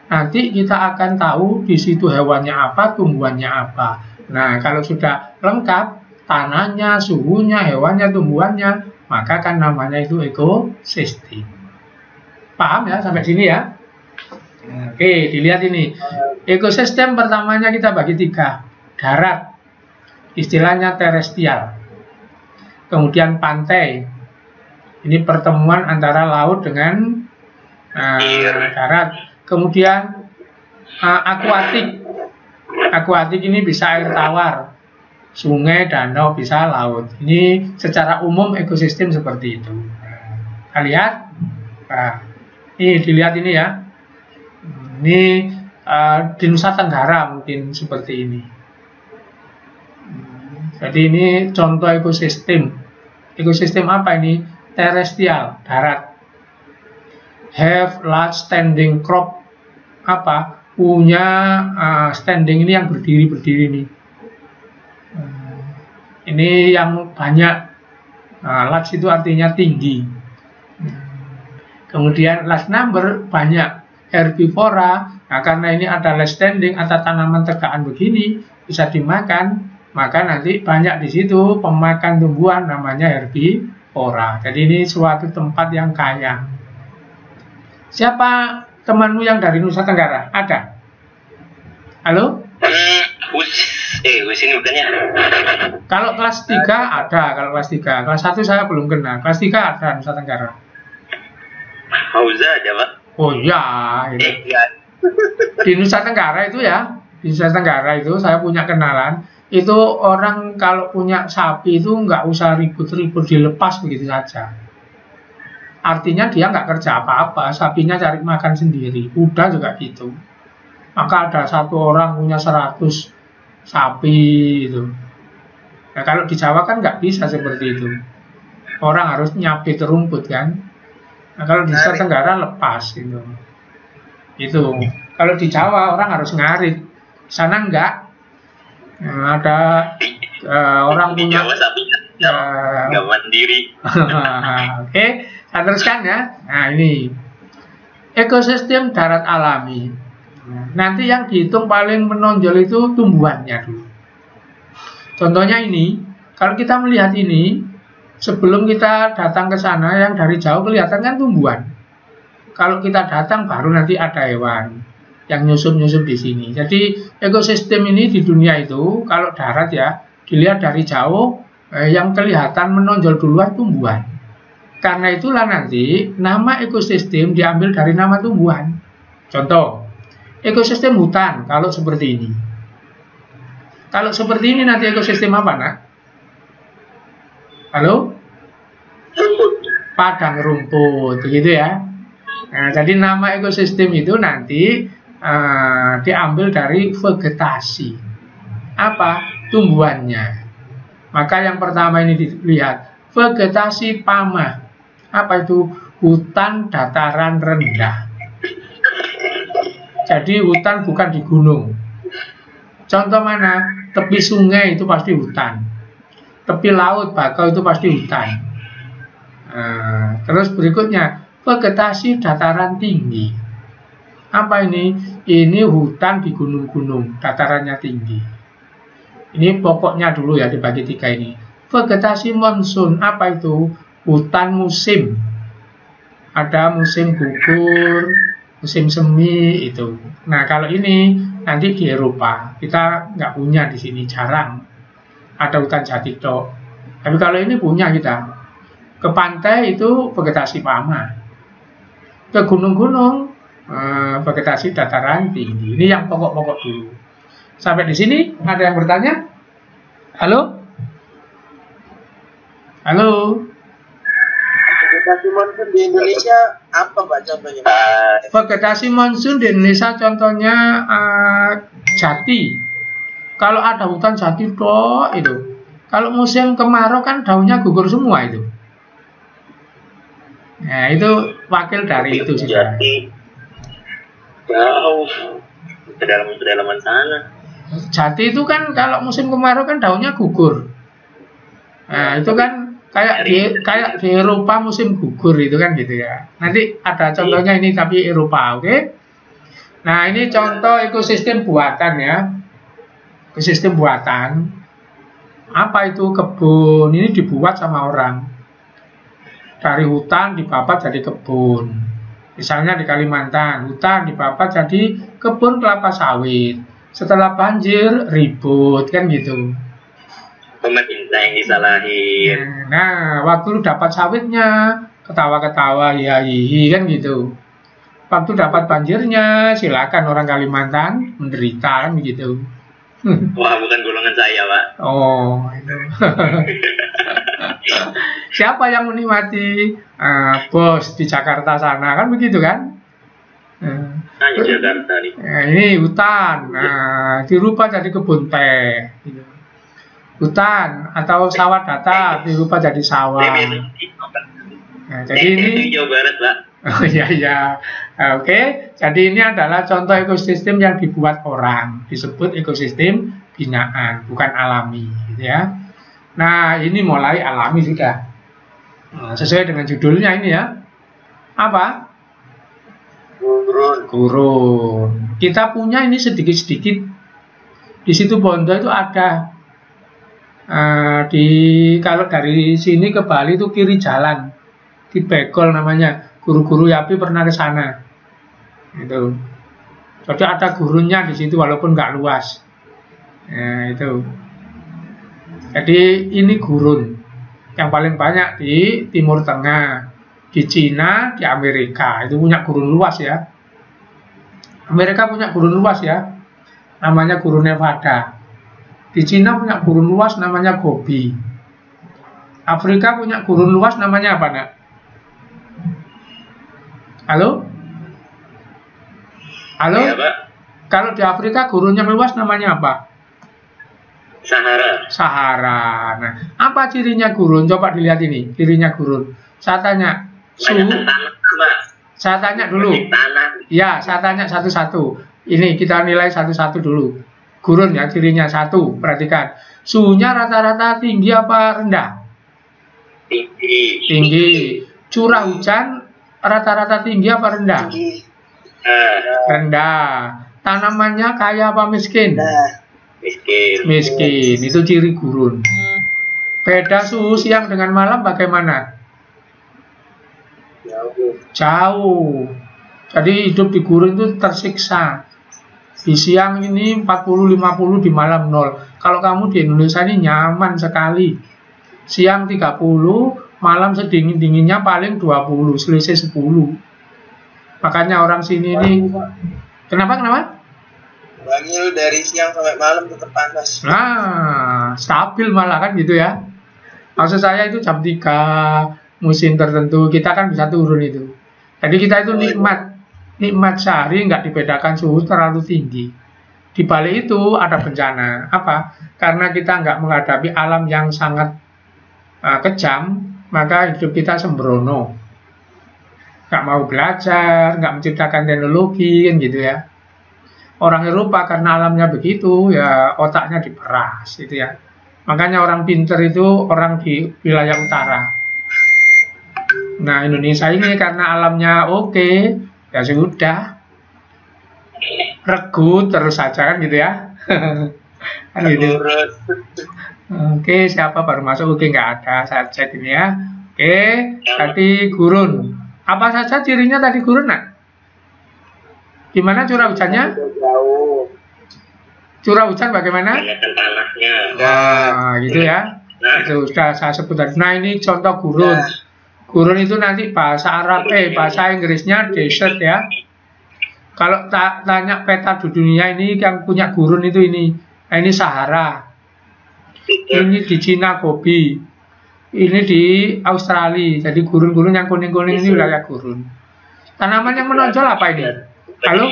Nanti kita akan tahu di situ hewannya apa, tumbuhannya apa. Nah, kalau sudah lengkap tanahnya, suhunya, hewannya, tumbuhannya, maka kan namanya itu ekosistem. Paham ya sampai sini ya? Oke, dilihat ini. Ekosistem pertamanya kita bagi 3. Darat, istilahnya terestrial. Kemudian pantai. Ini pertemuan antara laut dengan darat. Kemudian akuatik. Akuatik ini bisa air tawar, sungai, danau, bisa laut. Ini secara umum ekosistem seperti itu. Kita lihat. Nah, ini dilihat ini ya. Ini di Nusa Tenggara mungkin seperti ini. Jadi ini contoh ekosistem. Ekosistem apa ini? Terestrial, darat. Have large standing crop. Apa? Punya standing ini yang berdiri-berdiri nih. Ini yang banyak. Large itu artinya tinggi. Kemudian last number banyak herbivora. Nah, karena ini ada last standing atau tanaman tegaan begini bisa dimakan, maka nanti banyak di situ pemakan tumbuhan namanya herbivora. Jadi ini suatu tempat yang kaya. Siapa temanmu yang dari Nusa Tenggara? Ada? Halo? Sini bukannya. Kalau kelas 3 ada, kalau kelas 3. Kelas 1 saya belum kenal. Kelas 3 ada Nusa Tenggara. Hauza aja, Pak. Oh iya, di Nusa Tenggara itu ya, di Nusa Tenggara itu saya punya kenalan, itu orang kalau punya sapi itu nggak usah ribut-ribut, dilepas begitu saja. Artinya dia nggak kerja apa-apa, sapinya cari makan sendiri, kuda juga gitu. Maka ada satu orang punya 100 sapi itu. Nah, kalau di Jawa kan nggak bisa seperti itu. Orang harus nyabit rumput kan. Nah, kalau di Nusa Tenggara lepas gitu. Itu. Kalau di Jawa orang harus ngarit. Sana enggak. Nah, ada orang di punya Jawa sapinya nggak mandiri. Oke, saya teruskan ya. Nah, ini ekosistem darat alami. Nanti yang dihitung paling menonjol itu tumbuhannya dulu. Contohnya ini, kalau kita melihat ini, sebelum kita datang ke sana, yang dari jauh kelihatan kan tumbuhan. Kalau kita datang baru nanti ada hewan yang nyusup-nyusup di sini. Jadi ekosistem ini di dunia itu, kalau darat ya, dilihat dari jauh, yang kelihatan menonjol duluan tumbuhan. Karena itulah nanti nama ekosistem diambil dari nama tumbuhan. Contoh, ekosistem hutan kalau seperti ini. Kalau seperti ini nanti ekosistem apa, nak? Halo? Padang rumput, begitu ya. Nah, jadi nama ekosistem itu nanti diambil dari vegetasi. Apa? Tumbuhannya. Maka yang pertama ini dilihat vegetasi pamah. Apa itu? Hutan dataran rendah. Jadi hutan bukan di gunung. Contoh mana? Tepi sungai itu pasti hutan. Tepi laut, bakau itu pasti hutan. Terus berikutnya vegetasi dataran tinggi. Apa ini? Ini hutan di gunung-gunung, datarannya tinggi. Ini pokoknya dulu ya, dibagi 3 ini. Vegetasi monsun, apa itu? Hutan musim. Ada musim gugur, musim semi itu. Nah, kalau ini nanti di Eropa, kita nggak punya di sini, jarang ada hutan jati tok. Tapi kalau ini punya kita. Ke pantai itu vegetasi pamah. Ke gunung-gunung vegetasi dataran tinggi. Ini yang pokok-pokok dulu. Sampai di sini ada yang bertanya? Halo? Halo? Vegetasi monsun di Indonesia apa Pak contohnya? Vegetasi monsun di Indonesia contohnya jati. Kalau ada hutan jati toh itu. Kalau musim kemarau kan daunnya gugur semua itu. Nah, itu wakil dari itu sih. Jati jauh pedalaman sana. Jati itu kan kalau musim kemarau kan daunnya gugur. Nah, itu kan kayak di Eropa musim gugur itu kan gitu ya. Nanti ada contohnya ini tapi Eropa, oke? Nah, ini contoh ekosistem buatan ya. Ekosistem buatan. Apa itu? Kebun. Ini dibuat sama orang. Dari hutan dibabat jadi kebun. Misalnya di Kalimantan, hutan dibabat jadi kebun kelapa sawit. Setelah banjir ribut kan gitu. Pemerintah yang disalahin. Nah, waktu lu dapat sawitnya, ketawa-ketawa, ya hihi kan gitu. Waktu dapat banjirnya, silakan orang Kalimantan menderita kan begitu. Wah, bukan golongan saya, Pak. Oh, itu. Siapa yang menikmati? Bos di Jakarta sana kan begitu kan? Hanya Jakarta nih. Nah, ini hutan, dirubah jadi kebun teh. Gitu. Hutan atau sawah datar dirubah jadi sawah. Nah, jadi ini Jawa Barat, Pak. Oh iya. Oke. Jadi ini adalah contoh ekosistem yang dibuat orang, disebut ekosistem binaan, bukan alami, gitu ya. Nah, ini mulai alami sudah. Nah, sesuai dengan judulnya ini ya. Apa? Gurun. Kita punya ini sedikit-sedikit. Di situ Bondo itu ada. Kalau dari sini ke Bali itu kiri jalan. Di Begol namanya. Guru-guru Yapi pernah ke sana. Itu. Jadi ada gurunnya di situ walaupun nggak luas. Nah, itu. Jadi ini gurun yang paling banyak di Timur Tengah, di Cina, di Amerika. Itu punya gurun luas ya. Amerika punya gurun luas ya. Namanya gurun Nevada. Di Cina punya gurun luas namanya Gobi. Afrika punya gurun luas namanya apa, Nak? Halo? Halo? Ya, Pak. Kalau di Afrika gurunnya luas namanya apa? Sahara. Nah, apa cirinya gurun? Coba dilihat ini, cirinya gurun. Saya tanya, saya tanya dulu. Ya, saya tanya satu-satu. Ini kita nilai satu-satu dulu. Gurun ya, cirinya satu. Perhatikan, suhunya rata-rata tinggi apa rendah? Tinggi. Curah hujan rata-rata tinggi apa rendah? Rendah. Tanamannya kaya apa miskin? Miskin. Itu ciri gurun. Beda suhu siang dengan malam bagaimana? Jauh. Jadi hidup di gurun itu tersiksa. Di siang ini 40-50, di malam 0. Kalau kamu di Indonesia ini nyaman sekali. Siang 30, malam sedingin-dinginnya paling 20, selisih 10. Makanya orang sini ini kenapa? Bangil dari siang sampai malam tetap panas. Nah, stabil malah kan gitu ya. Maksud saya itu jam 3 musim tertentu kita kan bisa turun itu. Jadi kita itu nikmat sehari, nggak dibedakan suhu terlalu tinggi. Di balik itu ada bencana. Apa? Karena kita nggak menghadapi alam yang sangat kejam, maka hidup kita sembrono. Nggak mau belajar, nggak menciptakan teknologi, kan gitu ya. Orang Eropa karena alamnya begitu, ya otaknya diperas, gitu ya. Makanya orang pinter itu orang di wilayah utara. Nah, Indonesia ini karena alamnya oke, ya sudah, regu terus saja kan gitu ya. Kan gitu. Oke, siapa baru masuk? Oke, nggak ada, saya cek ini ya. Oke, tadi gurun. Apa saja cirinya tadi gurun, nak? Gimana curah hujannya? Curah hujan bagaimana? Tanahnya. Nah, gitu ya. Itu sudah saya sebut tadi. Nah, ini contoh gurun. Gurun itu nanti bahasa Arab, bahasa Inggrisnya desert ya. Kalau tanya peta di dunia ini yang punya gurun itu ini. Nah, ini Sahara. Ini di Cina Gobi. Ini di Australia. Jadi gurun-gurun yang kuning-kuning ini wilayah gurun. Tanaman yang menonjol apa ini? Halo?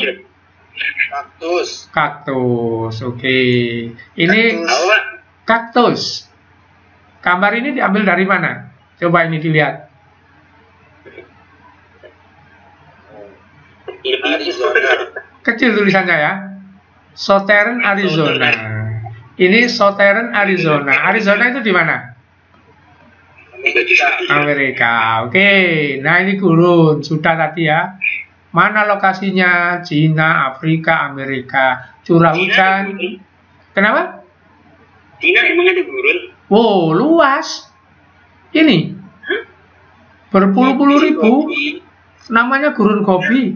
Kaktus. Kaktus. Oke. Ini kaktus. Gambar ini diambil dari mana? Coba ini dilihat. Kecil tulisannya ya. Southern Arizona. Ini Southern Arizona. Arizona itu di mana? Amerika. Oke. Nah, ini gurun. Sudah tadi ya. Mana lokasinya? Cina, Afrika, Amerika. Curah hujan. Kenapa? Cina emang ada gurun? Wow, luas. Ini. Berpuluh-puluh ribu. Namanya gurun Gobi.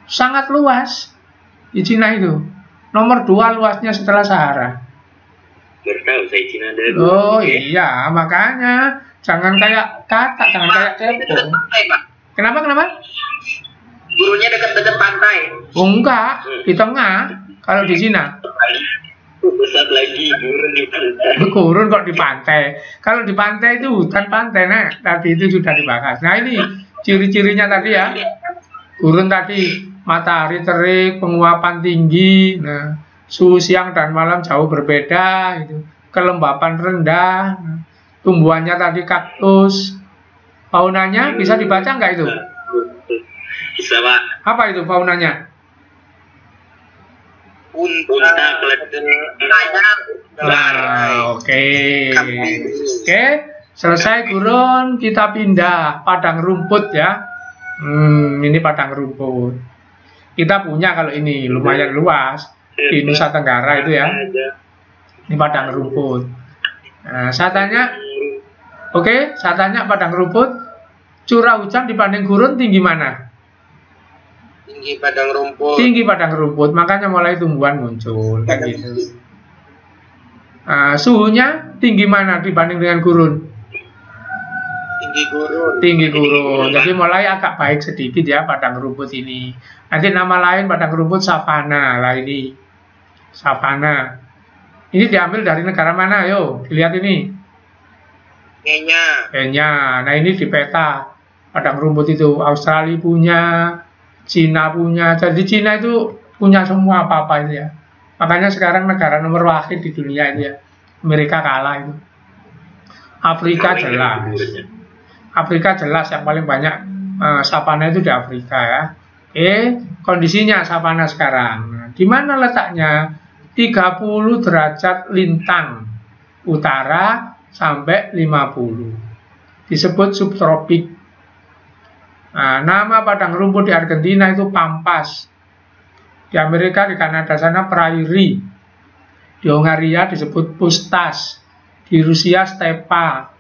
Sangat luas. Di Cina itu. Nomor 2 luasnya setelah Sahara. Baru tahu saya Cina ada. Oh iya, makanya. Jangan kayak katak, jangan kayak cebong. Kenapa? Gurunnya dekat-dekat pantai. Oh enggak, di tengah. Kalau di Cina. Besar lagi gurun di pantai. Gurun kok di pantai. Kalau di pantai itu hutan pantai, nah. Tadi itu sudah dibahas. Nah ini ciri-cirinya tadi ya. Gurun tadi matahari terik, penguapan tinggi, nah suhu siang dan malam jauh berbeda, gitu. Kelembapan rendah, nah, tumbuhannya tadi kaktus. Faunanya bisa dibaca nggak itu? Bisa, Pak. Apa itu faunanya? Unta, keledai, Nah, oke. Selesai gurun, kita pindah padang rumput ya. Ini padang rumput. Kita punya kalau ini lumayan luas di Nusa Tenggara itu ya. Ini padang rumput. Nah, saya tanya padang rumput. Curah hujan dibanding gurun tinggi mana? Tinggi padang rumput. Tinggi padang rumput, makanya mulai tumbuhan muncul kan gitu. Suhunya tinggi mana dibanding dengan gurun? Tinggi gurun. Tinggi gurun. Jadi mulai agak baik sedikit ya padang rumput ini. Nanti nama lain padang rumput savana lah ini. Savana. Ini diambil dari negara mana? Ayo, dilihat ini. Kenya. Nah, ini di peta. Padang rumput itu Australia punya, Cina punya. Jadi Cina itu punya semua apa-apa itu ya. Makanya sekarang negara nomor wahid di dunia itu ya. Amerika kalah itu. Afrika jelas. Afrika jelas yang paling banyak savana itu di Afrika ya. Kondisinya savana sekarang. Nah, di mana letaknya? 30 derajat lintang utara sampai 50. Disebut subtropik. Nah, nama padang rumput di Argentina itu pampas. Di Amerika, di Kanada sana prairie. Di Hongaria disebut pustas. Di Rusia stepa.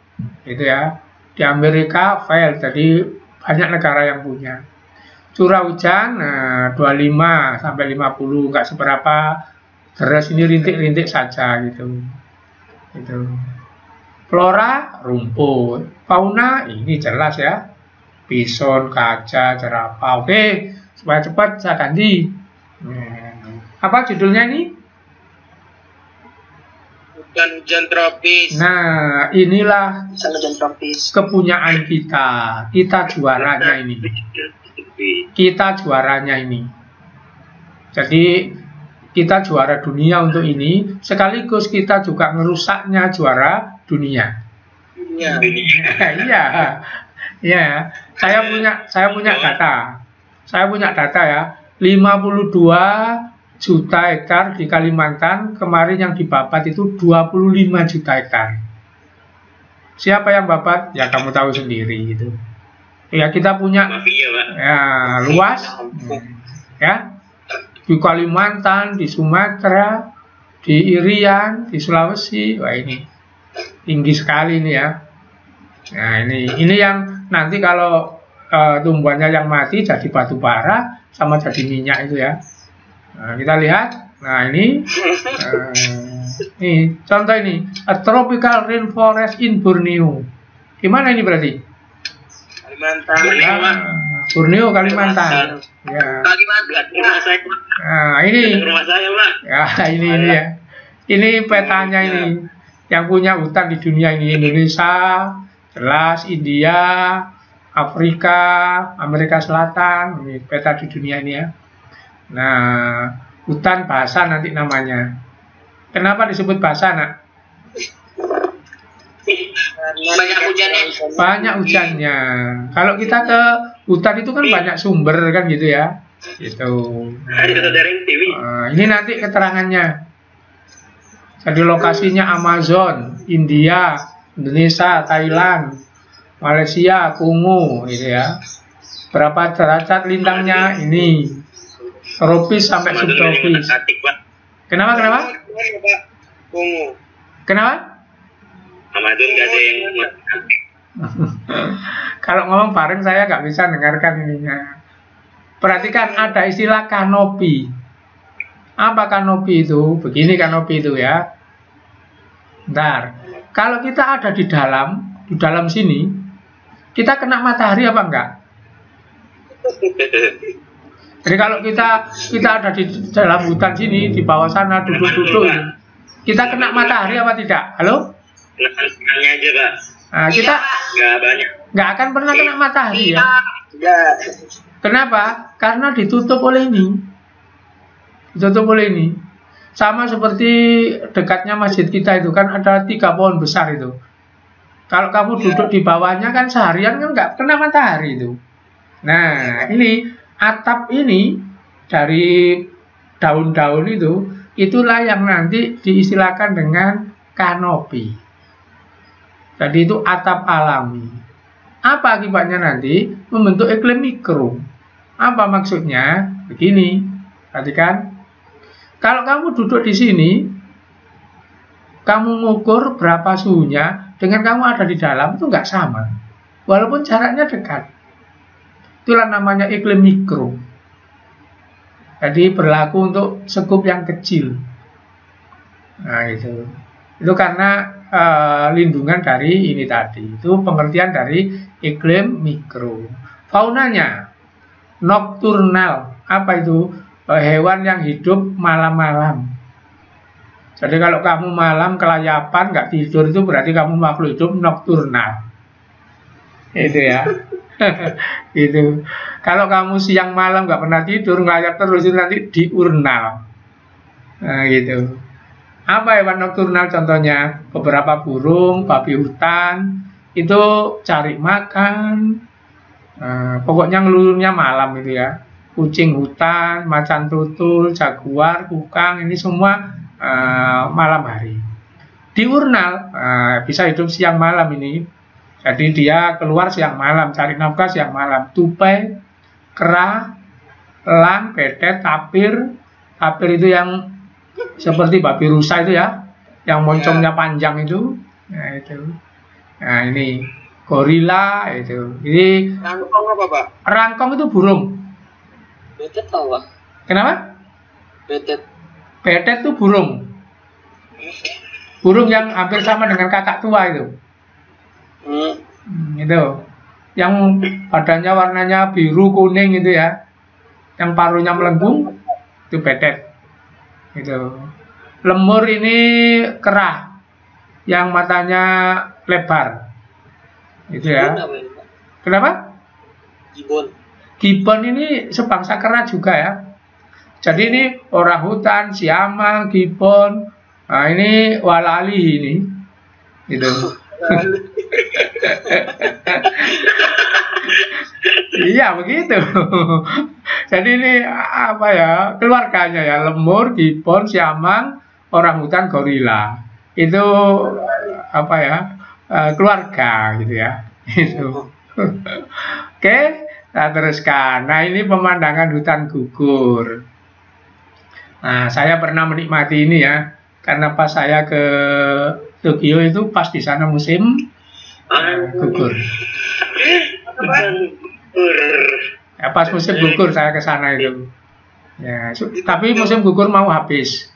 Gitu ya. Di Amerika veld. Jadi banyak negara yang punya. Curah hujan 25 sampai 50, nggak seberapa deras, ini rintik-rintik saja gitu. Gitu. Flora rumput. Fauna ini jelas ya. Bison, gajah, jerapah. Oke, supaya cepat saya ganti. Apa judulnya ini? hujan tropis. Nah, inilah Misalnya hujan tropis. kepunyaan kita. Kita juaranya ini. Kita juaranya ini. Jadi kita juara dunia untuk ini, sekaligus kita juga ngerusaknya juara dunia. Iya. Iya, iya. Saya punya data. Saya punya data ya. 52 juta hektar di Kalimantan, kemarin yang dibabat itu 25 juta hektar. Siapa yang babat? Ya kamu tahu sendiri gitu. Ya kita punya Mafia, Pak. ya luas ya di Kalimantan, di Sumatera, di Irian, di Sulawesi. Wah ini tinggi sekali ini ya. Nah ini yang nanti kalau tumbuhannya yang mati jadi batu bara sama jadi minyak itu ya. Nah, kita lihat. Nah ini contoh ini a tropical rainforest in Borneo. Gimana ini berarti? Kalimantan. Borneo, Kalimantan. Ya. Dekat rumah saya, Pak. Nah ini. Dekat rumah saya, Pak. Ya ini ya. Ini petanya ini. Yang punya hutan di dunia ini Indonesia, jelas India, Afrika, Amerika Selatan. Ini peta di dunia ini ya. Nah, hutan basah nanti namanya. Kenapa disebut basah, Nak? Banyak hujannya. Banyak hujannya. Kalau kita ke hutan itu kan banyak sumber kan gitu ya. Gitu. Ada saudara yang TV. Ini nanti keterangannya. Jadi lokasinya Amazon, India, Indonesia, Thailand, Malaysia, Kongo, gitu ya. Berapa derajat lintangnya ini? Tropis sampai subtropis. Kenapa? Kongo. Kenapa? Amazon gak ada yang Kalau ngomong bareng saya nggak bisa dengarkan ininya. Perhatikan ada istilah kanopi. Apa kanopi itu? Begini kanopi itu ya. Bentar. Kalau kita ada di dalam sini, kita kena matahari apa enggak? Jadi kalau kita ada di dalam hutan sini, di bawah sana duduk-duduk, kita kena matahari apa tidak? Halo? Senangnya aja, Pak. Nah, kita Nggak banyak. nggak akan pernah kena matahari ya. Enggak. Kenapa? Karena ditutup oleh ini. Ditutup oleh ini. Sama seperti dekatnya masjid kita itu kan ada 3 pohon besar itu. Kalau kamu duduk di bawahnya kan seharian kan nggak kena matahari itu. Nah, ini atap ini dari daun-daun itu, itulah yang nanti diistilahkan dengan kanopi. Jadi itu atap alami. Apa akibatnya nanti? Membentuk iklim mikro. Apa maksudnya? Begini, perhatikan. Kalau kamu duduk di sini, kamu ngukur berapa suhunya dengan kamu ada di dalam itu nggak sama. Walaupun jaraknya dekat. Itulah namanya iklim mikro. Jadi berlaku untuk sekup yang kecil. Nah itu karena lindungan dari ini tadi. Itu pengertian dari iklim mikro. Faunanya nokturnal. Apa itu? Hewan yang hidup malam-malam. Jadi kalau kamu malam kelayapan nggak tidur itu berarti kamu makhluk hidup nokturnal. Itu ya. Gitu. Kalau kamu siang malam nggak pernah tidur ngelayap terus itu nanti diurnal. Nah, gitu. Apa hewan nokturnal contohnya? Beberapa burung, babi hutan itu cari makan. Pokoknya ngelulurnya malam itu ya. Kucing hutan, macan tutul, jaguar, kukang ini semua malam hari. Diurnal bisa hidup siang malam ini. Jadi dia keluar siang malam, cari nafkah siang malam. Tupai, kera, elang, betet, tapir. Tapir itu yang seperti babi rusa itu ya, yang moncongnya panjang itu. Nah itu. Nah ini gorila itu. Ini Rangkong apa, Pak? rangkong itu burung. Betet tau, Pak? Kenapa? Betet. Betet itu burung. Burung yang hampir sama dengan kakak tua itu. Itu. Yang badannya warnanya biru kuning itu ya. Yang paruhnya melengkung itu betet. Itu. Lemur ini kera. yang matanya lebar. Itu ya. Kenapa? Gibbon. Gibbon ini sebangsa kera juga ya. Jadi ini orangutan, siamang, gibbon. Nah, ini walali ini. Gitu. Iya begitu. Jadi ini apa ya, keluarganya ya, lemur, gibbon, siamang, orangutan, gorila. Itu apa ya, keluarga gitu ya. Itu. Oke, kita teruskan. Nah ini pemandangan hutan gugur. Nah saya pernah menikmati ini ya, karena pas saya ke Tokyo itu pas di sana musim gugur. Ya, pas musim gugur saya ke sana itu. Ya, tapi musim gugur mau habis.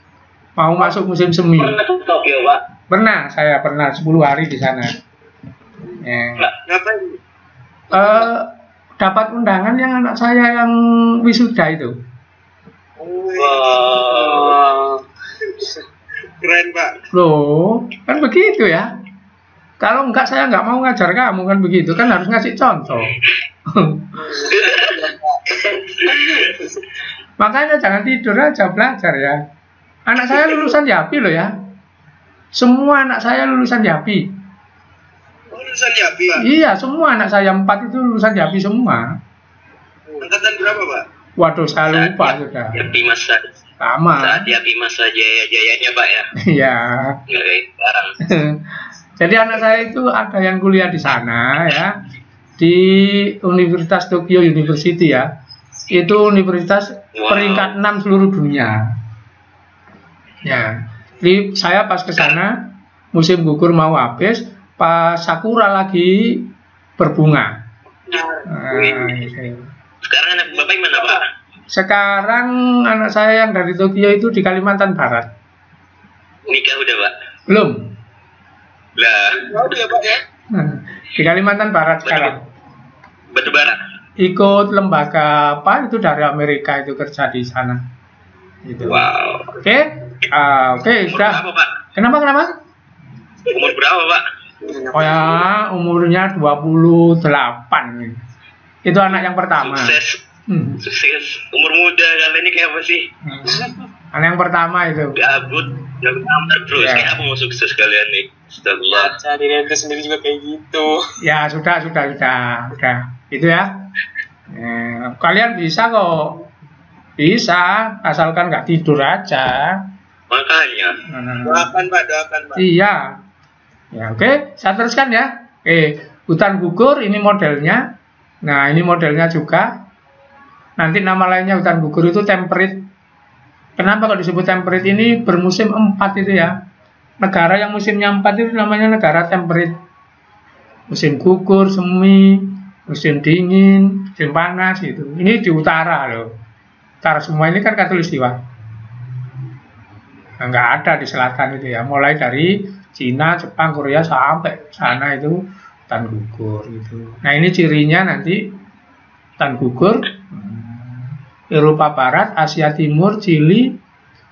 Mau masuk musim semi. Tokyo, Pak. Pernah, saya pernah 10 hari di sana. Ya. Ngapain? Dapat undangan yang anak saya yang wisuda itu. Wow. Keren, Pak. Loh, kan begitu ya. Kalau enggak saya enggak mau ngajar kamu kan begitu, kan harus ngasih contoh. Makanya jangan tidur aja, belajar ya. Anak saya lulusan Yapi loh ya. Semua anak saya lulusan Yapi. Lulusan Yapi, Pak. Iya, semua anak saya 4 itu lulusan Yapi semua. Angkatan berapa, Pak? Waduh, saya lupa sudah. Yapi masa Sama. saat Yapi masa jaya-jayanya, Pak ya. Iya. Nggak kayak sekarang. Jadi anak saya itu ada yang kuliah di sana ya, di Universitas Tokyo University ya. Itu universitas peringkat 6 seluruh dunia. Ya. Jadi saya pas ke sana musim gugur mau habis, pas sakura lagi berbunga. Gitu. Sekarang anak Bapak gimana, Pak? Sekarang anak saya yang dari Tokyo itu di Kalimantan Barat. Nikah udah, Pak? Belum. Lah, Udah ya, Pak ya? Di Kalimantan Barat sekarang. batu bara. Ikut lembaga apa itu dari Amerika itu kerja di sana. Gitu. Wow. Oke, oke, Umur sudah. berapa, Pak? Kenapa? Umur berapa, Pak? Oh ya, umurnya 28. Itu anak yang pertama. Sukses. Sukses. Umur muda kali ini kayak apa sih? Anak yang pertama itu. Gabut, jangan tamat terus. Ya. Kayak apa mau sukses kalian nih? Astagfirullah. Cari diri sendiri juga kayak gitu. Ya sudah. Itu ya. Kalian bisa kok. Bisa, asalkan nggak tidur aja. Makanya. Doakan, Pak, doakan, Pak. Iya. Ya, oke, saya teruskan ya. Hutan gugur ini modelnya. Nah, ini modelnya juga. Nanti nama lainnya hutan gugur itu temperate. Kenapa kok disebut temperate? Ini bermusim 4 itu ya. Negara yang musimnya 4 itu namanya negara temperate. Musim gugur, semi, musim dingin, musim panas gitu. Ini di utara loh. Utara semua ini kan khatulistiwa. Nah, nggak ada di selatan itu ya. Mulai dari Cina, Jepang, Korea sampai sana itu hutan gugur gitu. Nah ini cirinya nanti hutan gugur. Eropa Barat, Asia Timur, Chili,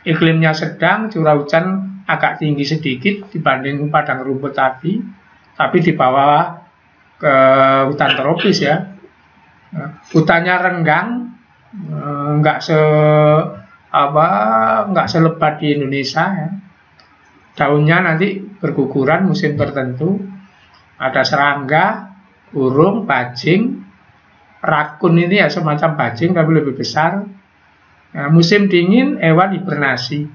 iklimnya sedang, curah hujan agak tinggi sedikit dibanding padang rumput tadi, tapi di bawah ke hutan tropis ya. Hutannya renggang, nggak selebat di Indonesia ya. Daunnya nanti berguguran musim tertentu. Ada serangga, burung, bajing. Rakun ini ya semacam bajing tapi lebih besar. Nah, musim dingin hewan hibernasi.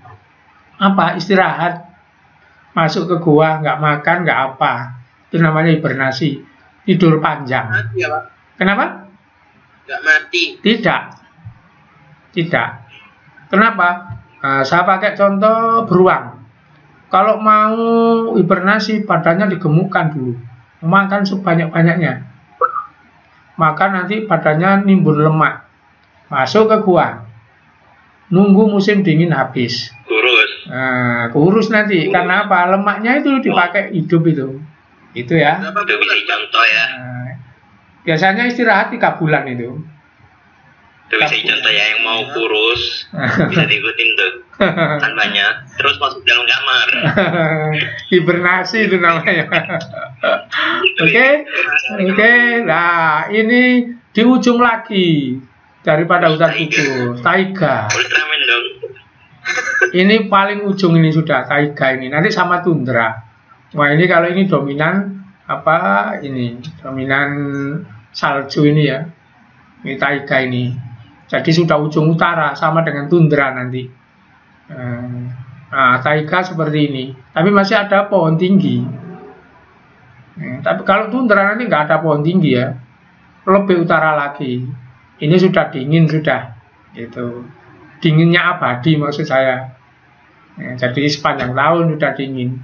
Apa? Istirahat. Masuk ke gua, nggak makan, nggak apa. Itu namanya hibernasi. Tidur panjang. Mati ya, Pak? Kenapa? Nggak mati. Tidak. Kenapa? Saya pakai contoh beruang. Kalau mau hibernasi badannya digemukkan dulu. Makan sebanyak-banyaknya. Maka nanti badannya nimbun lemak. Masuk ke gua. Nunggu musim dingin habis. Kurus nanti. Karena apa? Lemaknya itu dipakai hidup itu. Itu ya. Itu bisa contoh ya. Biasanya istirahat 3 bulan itu. Itu bisa contoh ya, yang mau kurus bisa diikutin tuh, kan banyak. Terus masuk dalam kamar. Hibernasi itu namanya. Oke. Nah, ini di ujung lagi daripada hutan gugur, taiga. Ultraman dong. Ini paling ujung ini sudah taiga ini. Nanti sama tundra. Wah, ini kalau ini dominan apa ini? Dominan salju ini ya. Ini taiga ini. Jadi sudah ujung utara sama dengan tundra nanti. Nah, taiga seperti ini. Tapi masih ada pohon tinggi. Tapi kalau tundra nanti nggak ada pohon tinggi ya. Lebih utara lagi. Ini sudah dingin sudah. Gitu. Dinginnya abadi maksud saya. Jadi sepanjang tahun sudah dingin.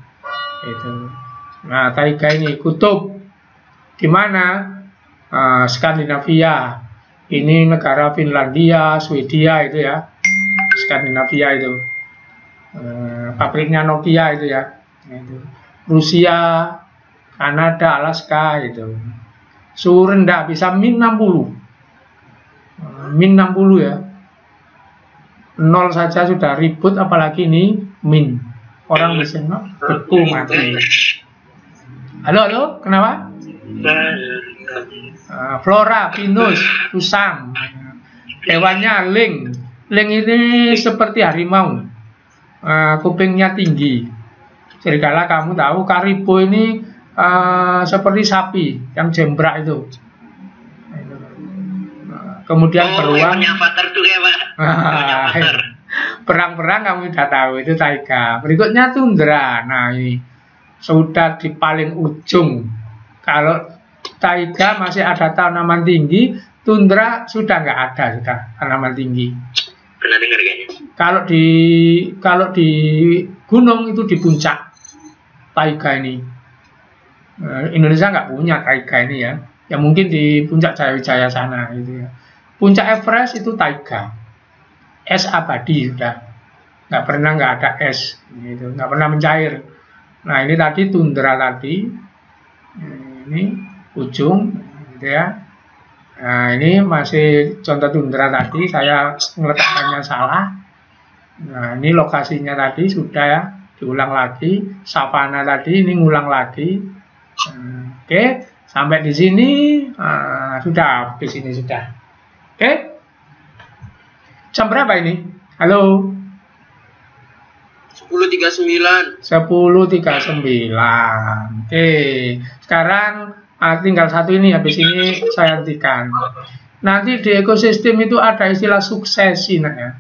Gitu. Nah, taiga ini kutub. Di mana? Skandinavia. Ini negara Finlandia, Swedia itu ya, Skandinavia itu, pabriknya Nokia itu ya, itu. Rusia, Kanada, Alaska itu, suhu rendah bisa min 60 ya, 0 saja sudah ribut, apalagi ini min, orang bisa beku mati. Halo, kenapa? Flora, pinus, usang. Hewannya ling. Ling ini seperti harimau. Kupingnya tinggi. Serigala kamu tahu, karibo ini seperti sapi yang jembrak itu. Kemudian beruang. Perang-perang kamu sudah tahu itu taiga. Berikutnya tundra. Nah, ini sudah di paling ujung. Kalau taiga masih ada tanaman tinggi, tundra sudah nggak ada, sudah tanaman tinggi. Pernah dengar kayaknya. Kalau di gunung itu di puncak taiga ini. Indonesia nggak punya taiga ini ya. Ya mungkin di puncak Jaya sana gitu ya. Puncak Everest itu taiga. Es abadi sudah. Nggak ada es gitu. Nggak pernah mencair. Nah, ini tadi tundra tadi. Ini ujung gitu ya. Nah, ini masih contoh tundra tadi, saya meletakkannya salah. Nah, ini lokasinya tadi sudah ya, diulang lagi. Savana tadi ini ngulang lagi. Oke, sampai di sini sudah habis ini sudah. Oke. Jam berapa ini? Halo. 10.39. 10.39. Oke. Sekarang tinggal satu ini, habis ini saya hentikan. Nanti di ekosistem itu ada istilah suksesi, nah ya.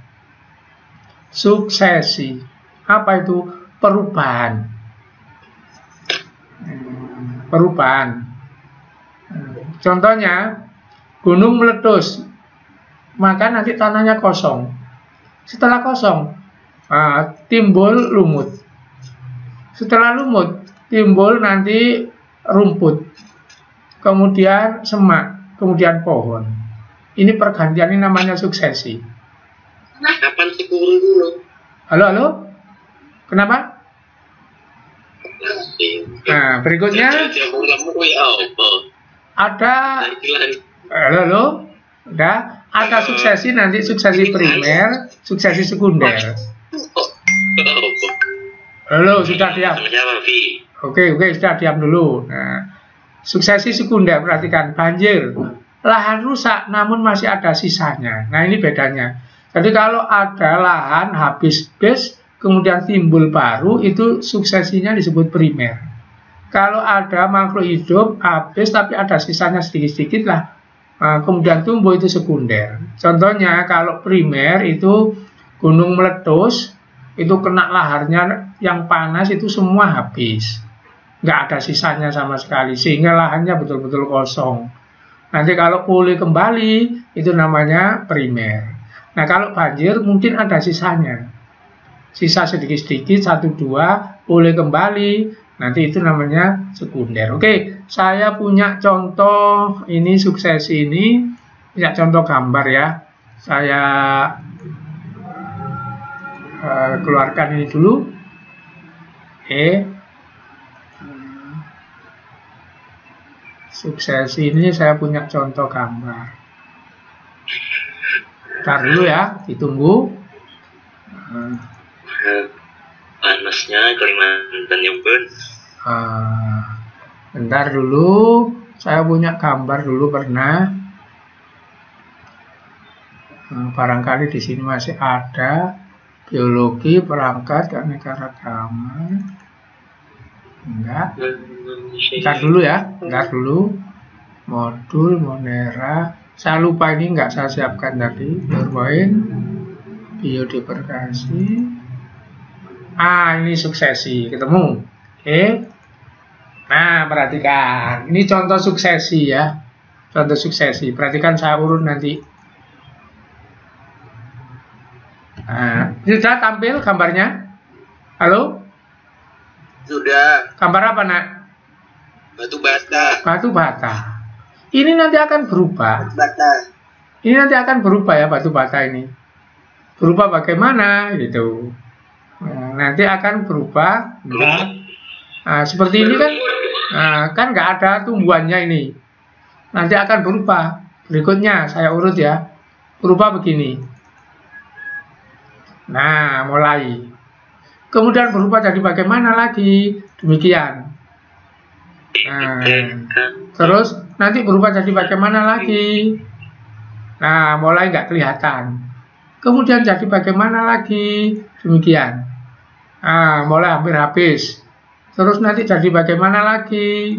Suksesi. Apa itu? Perubahan. Perubahan. Contohnya, gunung meletus, maka nanti tanahnya kosong. Setelah kosong, timbul lumut. Setelah lumut, timbul nanti rumput. Kemudian semak, kemudian pohon. Ini pergantian, ini namanya suksesi. Kapan sih kurung dulu? Halo? Kenapa? Nah, berikutnya ada halo? Udah, ada suksesi nanti, suksesi primer, suksesi sekunder. Halo, sudah diam. Oke, sudah diam dulu. Nah, suksesi sekunder, perhatikan, banjir, lahan rusak namun masih ada sisanya. Nah, ini bedanya. Jadi kalau ada lahan habis kemudian timbul baru, itu suksesinya disebut primer. Kalau ada makhluk hidup habis tapi ada sisanya sedikit-sedikit lah, kemudian tumbuh, itu sekunder. Contohnya kalau primer itu gunung meletus, itu kena laharnya yang panas, itu semua habis. Nggak ada sisanya sama sekali, sehingga lahannya betul-betul kosong. Nanti kalau pulih kembali, itu namanya primer. Nah, kalau banjir mungkin ada sisanya. Sisa sedikit-sedikit, 1-2, pulih kembali, nanti itu namanya sekunder. Oke, saya punya contoh ini, suksesi ini, punya contoh gambar ya. Saya keluarkan ini dulu. Suksesi ini saya punya contoh gambar. Ntar dulu ya, ditunggu. Panasnya Kalimantan ya bun. Bentar dulu, saya punya gambar dulu pernah. Barangkali di sini masih ada biologi perangkat keanekaragaman. Enggak. Bentar dulu ya, bentar dulu. Modul Monera. Saya lupa ini enggak saya siapkan tadi. PowerPoint, biodiversitas. Ini suksesi, ketemu. Oke. Nah, perhatikan. Ini contoh suksesi ya. Contoh suksesi. Perhatikan saya urut nanti. Nah, sudah tampil gambarnya? Halo? Sudah. Gambar apa, Nak? Batu bata. Batu bata. Ini nanti akan berubah. Bata. Ini nanti akan berubah ya batu bata ini. Berubah bagaimana gitu. Nanti akan berubah. Nah, seperti ini kan. Kan nggak ada tumbuhannya ini. Nanti akan berubah. Berikutnya saya urut ya. Berubah begini. Nah, mulai. Kemudian berubah jadi bagaimana lagi? Demikian. Nah, terus nanti berubah jadi bagaimana lagi? Nah, mulai nggak kelihatan. Kemudian jadi bagaimana lagi? Demikian. Nah, mulai hampir habis. Terus nanti jadi bagaimana lagi?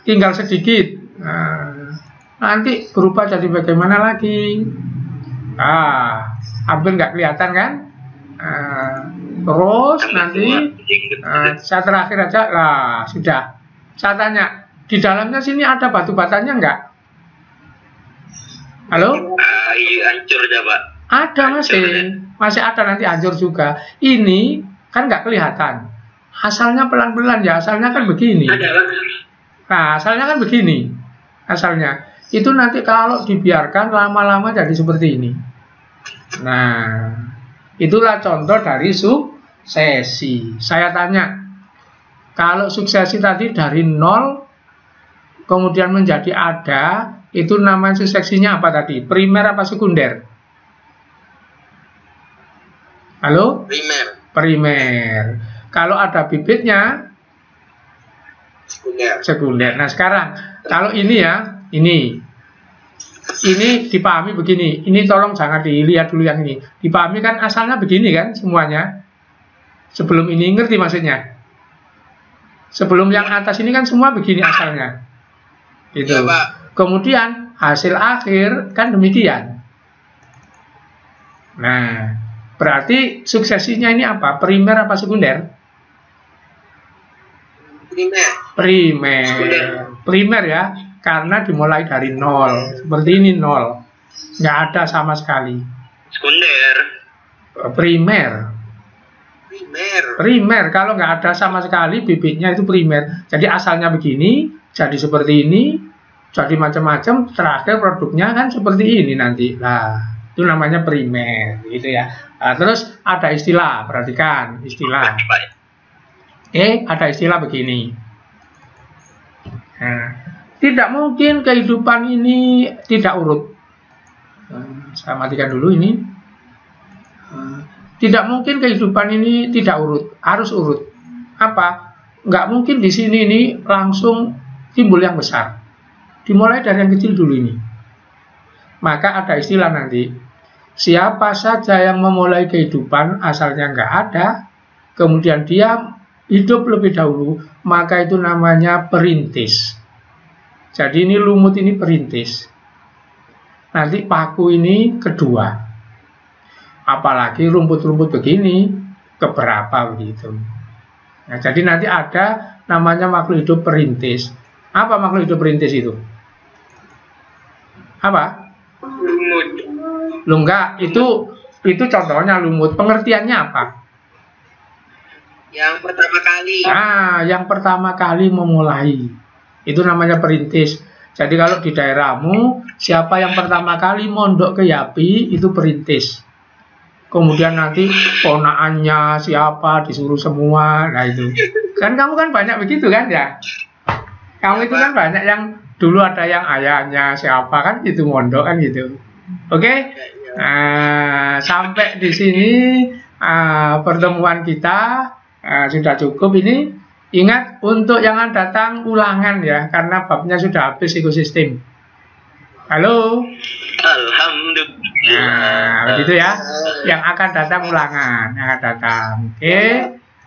Tinggal sedikit. Nanti berubah jadi bagaimana lagi? Hampir nggak kelihatan kan? Terus nanti saya terakhir aja lah, sudah. Saya tanya, di dalamnya sini ada batu batanya nggak? Halo? Hancur aja, Pak. Ada masih ada, nanti hancur juga. Ini kan nggak kelihatan. Asalnya pelan-pelan ya, asalnya kan begini. Nah, asalnya kan begini. Asalnya itu nanti kalau dibiarkan lama-lama jadi seperti ini. Nah, itulah contoh dari suksesi. Saya tanya, kalau suksesi tadi dari 0 kemudian menjadi ada, itu namanya suksesinya apa tadi? Primer apa sekunder? Halo? Primer. Kalau ada bibitnya sekunder. Nah, sekarang kalau ini ya, ini dipahami begini. Ini tolong jangan dilihat dulu yang ini. Dipahami kan asalnya begini kan semuanya. Sebelum ini ngerti maksudnya. Sebelum yang atas ini kan semua begini asalnya. Gitu. Ya, Pak. Kemudian hasil akhir kan demikian. Nah, berarti suksesinya ini apa? Primer apa sekunder? Primer ya. Karena dimulai dari 0. Seperti ini 0. Nggak ada sama sekali. Sekunder. Primer. Kalau nggak ada sama sekali bibitnya itu primer. Jadi asalnya begini, jadi seperti ini, jadi macam-macam. Terakhir produknya kan seperti ini nanti. Nah, itu namanya primer, gitu ya. Nah, terus ada istilah, perhatikan istilah. Ada istilah begini. Nah, tidak mungkin kehidupan ini tidak urut. Saya matikan dulu ini. Tidak mungkin kehidupan ini tidak urut, harus urut. Apa? Nggak mungkin di sini ini langsung timbul yang besar. Dimulai dari yang kecil dulu ini. Maka ada istilah nanti. Siapa saja yang memulai kehidupan asalnya nggak ada, kemudian dia hidup lebih dahulu, maka itu namanya perintis. Jadi ini lumut ini perintis. Nanti paku ini kedua. Apalagi rumput-rumput begini keberapa begitu. Nah, jadi nanti ada namanya makhluk hidup perintis. Apa makhluk hidup perintis itu? Apa? Lumut. Enggak, itu contohnya lumut. Pengertiannya apa? Yang pertama kali. Yang pertama kali memulai. Itu namanya perintis. Jadi kalau di daerahmu, siapa yang pertama kali mondok ke Yapi, itu perintis. Kemudian nanti ponaannya siapa, disuruh semua. Nah itu. Kan kamu kan banyak begitu kan ya? Kamu itu kan banyak yang dulu ada yang ayahnya siapa kan gitu, mondok kan gitu. Oke. Sampai di sini pertemuan kita sudah cukup ini. Ingat untuk jangan datang ulangan ya, karena babnya sudah habis ekosistem. Halo. Alhamdulillah. Nah, begitu ya. Yang akan datang ulangan, yang akan datang. Oke.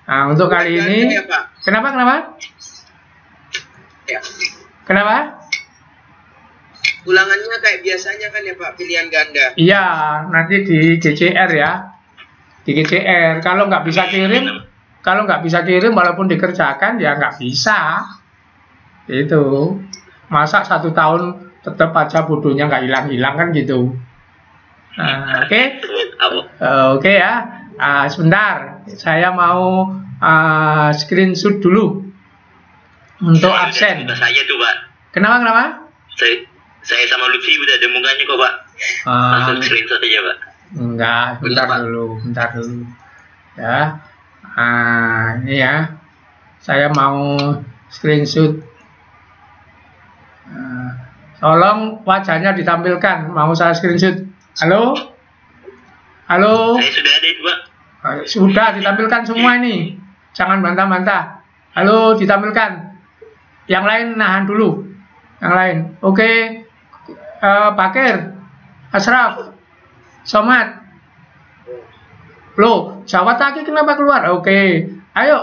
Nah, untuk kali ini, kenapa? Ya. Kenapa? Ulangannya kayak biasanya kan ya Pak, pilihan ganda. Iya, nanti di GCR ya. Di GCR. Kalau nggak bisa kirim, walaupun dikerjakan ya nggak bisa. Itu. Masa 1 tahun tetap aja bodohnya nggak hilang-hilang kan gitu. Nah, oke. Oke ya. Sebentar, saya mau screenshot dulu untuk absen. Saya tuh Pak. Kenapa? Saya sama Lutfi udah ada mukanya kok Pak. Langsung screenshot aja Pak. Enggak, bentar dulu. Ya. Ini ya. Saya mau screenshot. Tolong wajahnya ditampilkan. Mau saya screenshot. Halo? Saya sudah ada itu Pak. Sudah ditampilkan semua ini. Jangan bantah-bantah. Halo, ditampilkan. Yang lain nahan dulu. Yang lain. Oke. Bakir, Ashraf, Somad. Loh, Jawat lagi kenapa keluar? Oke. Ayo.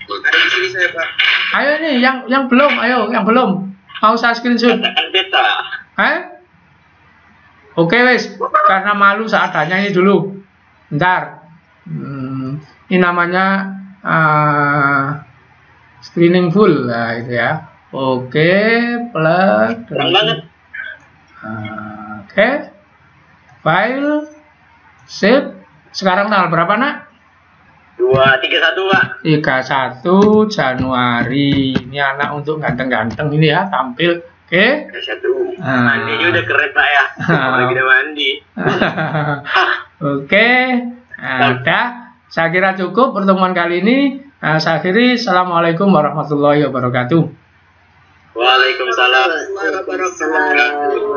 Ada di sini saya Pak. Ayo nih, yang belum, yang belum. Mau saya screenshot. Beta. Oke wes, karena malu seadanya ini dulu. Bentar. Ini namanya screening full lah itu ya. Oke, plug. Kurang banget. Oke. File save. Sekarang tanggal berapa nak? 231 Pak. 31 Januari. Ini anak untuk ganteng-ganteng ini ya, tampil. Oke. 31. Mandinya udah keren Pak ya. Lagi udah mandi. Oke. Udah. Saya kira cukup pertemuan kali ini. Saya akhiri. Assalamualaikum warahmatullahi wabarakatuh. Waalaikumsalam warahmatullahi wabarakatuh.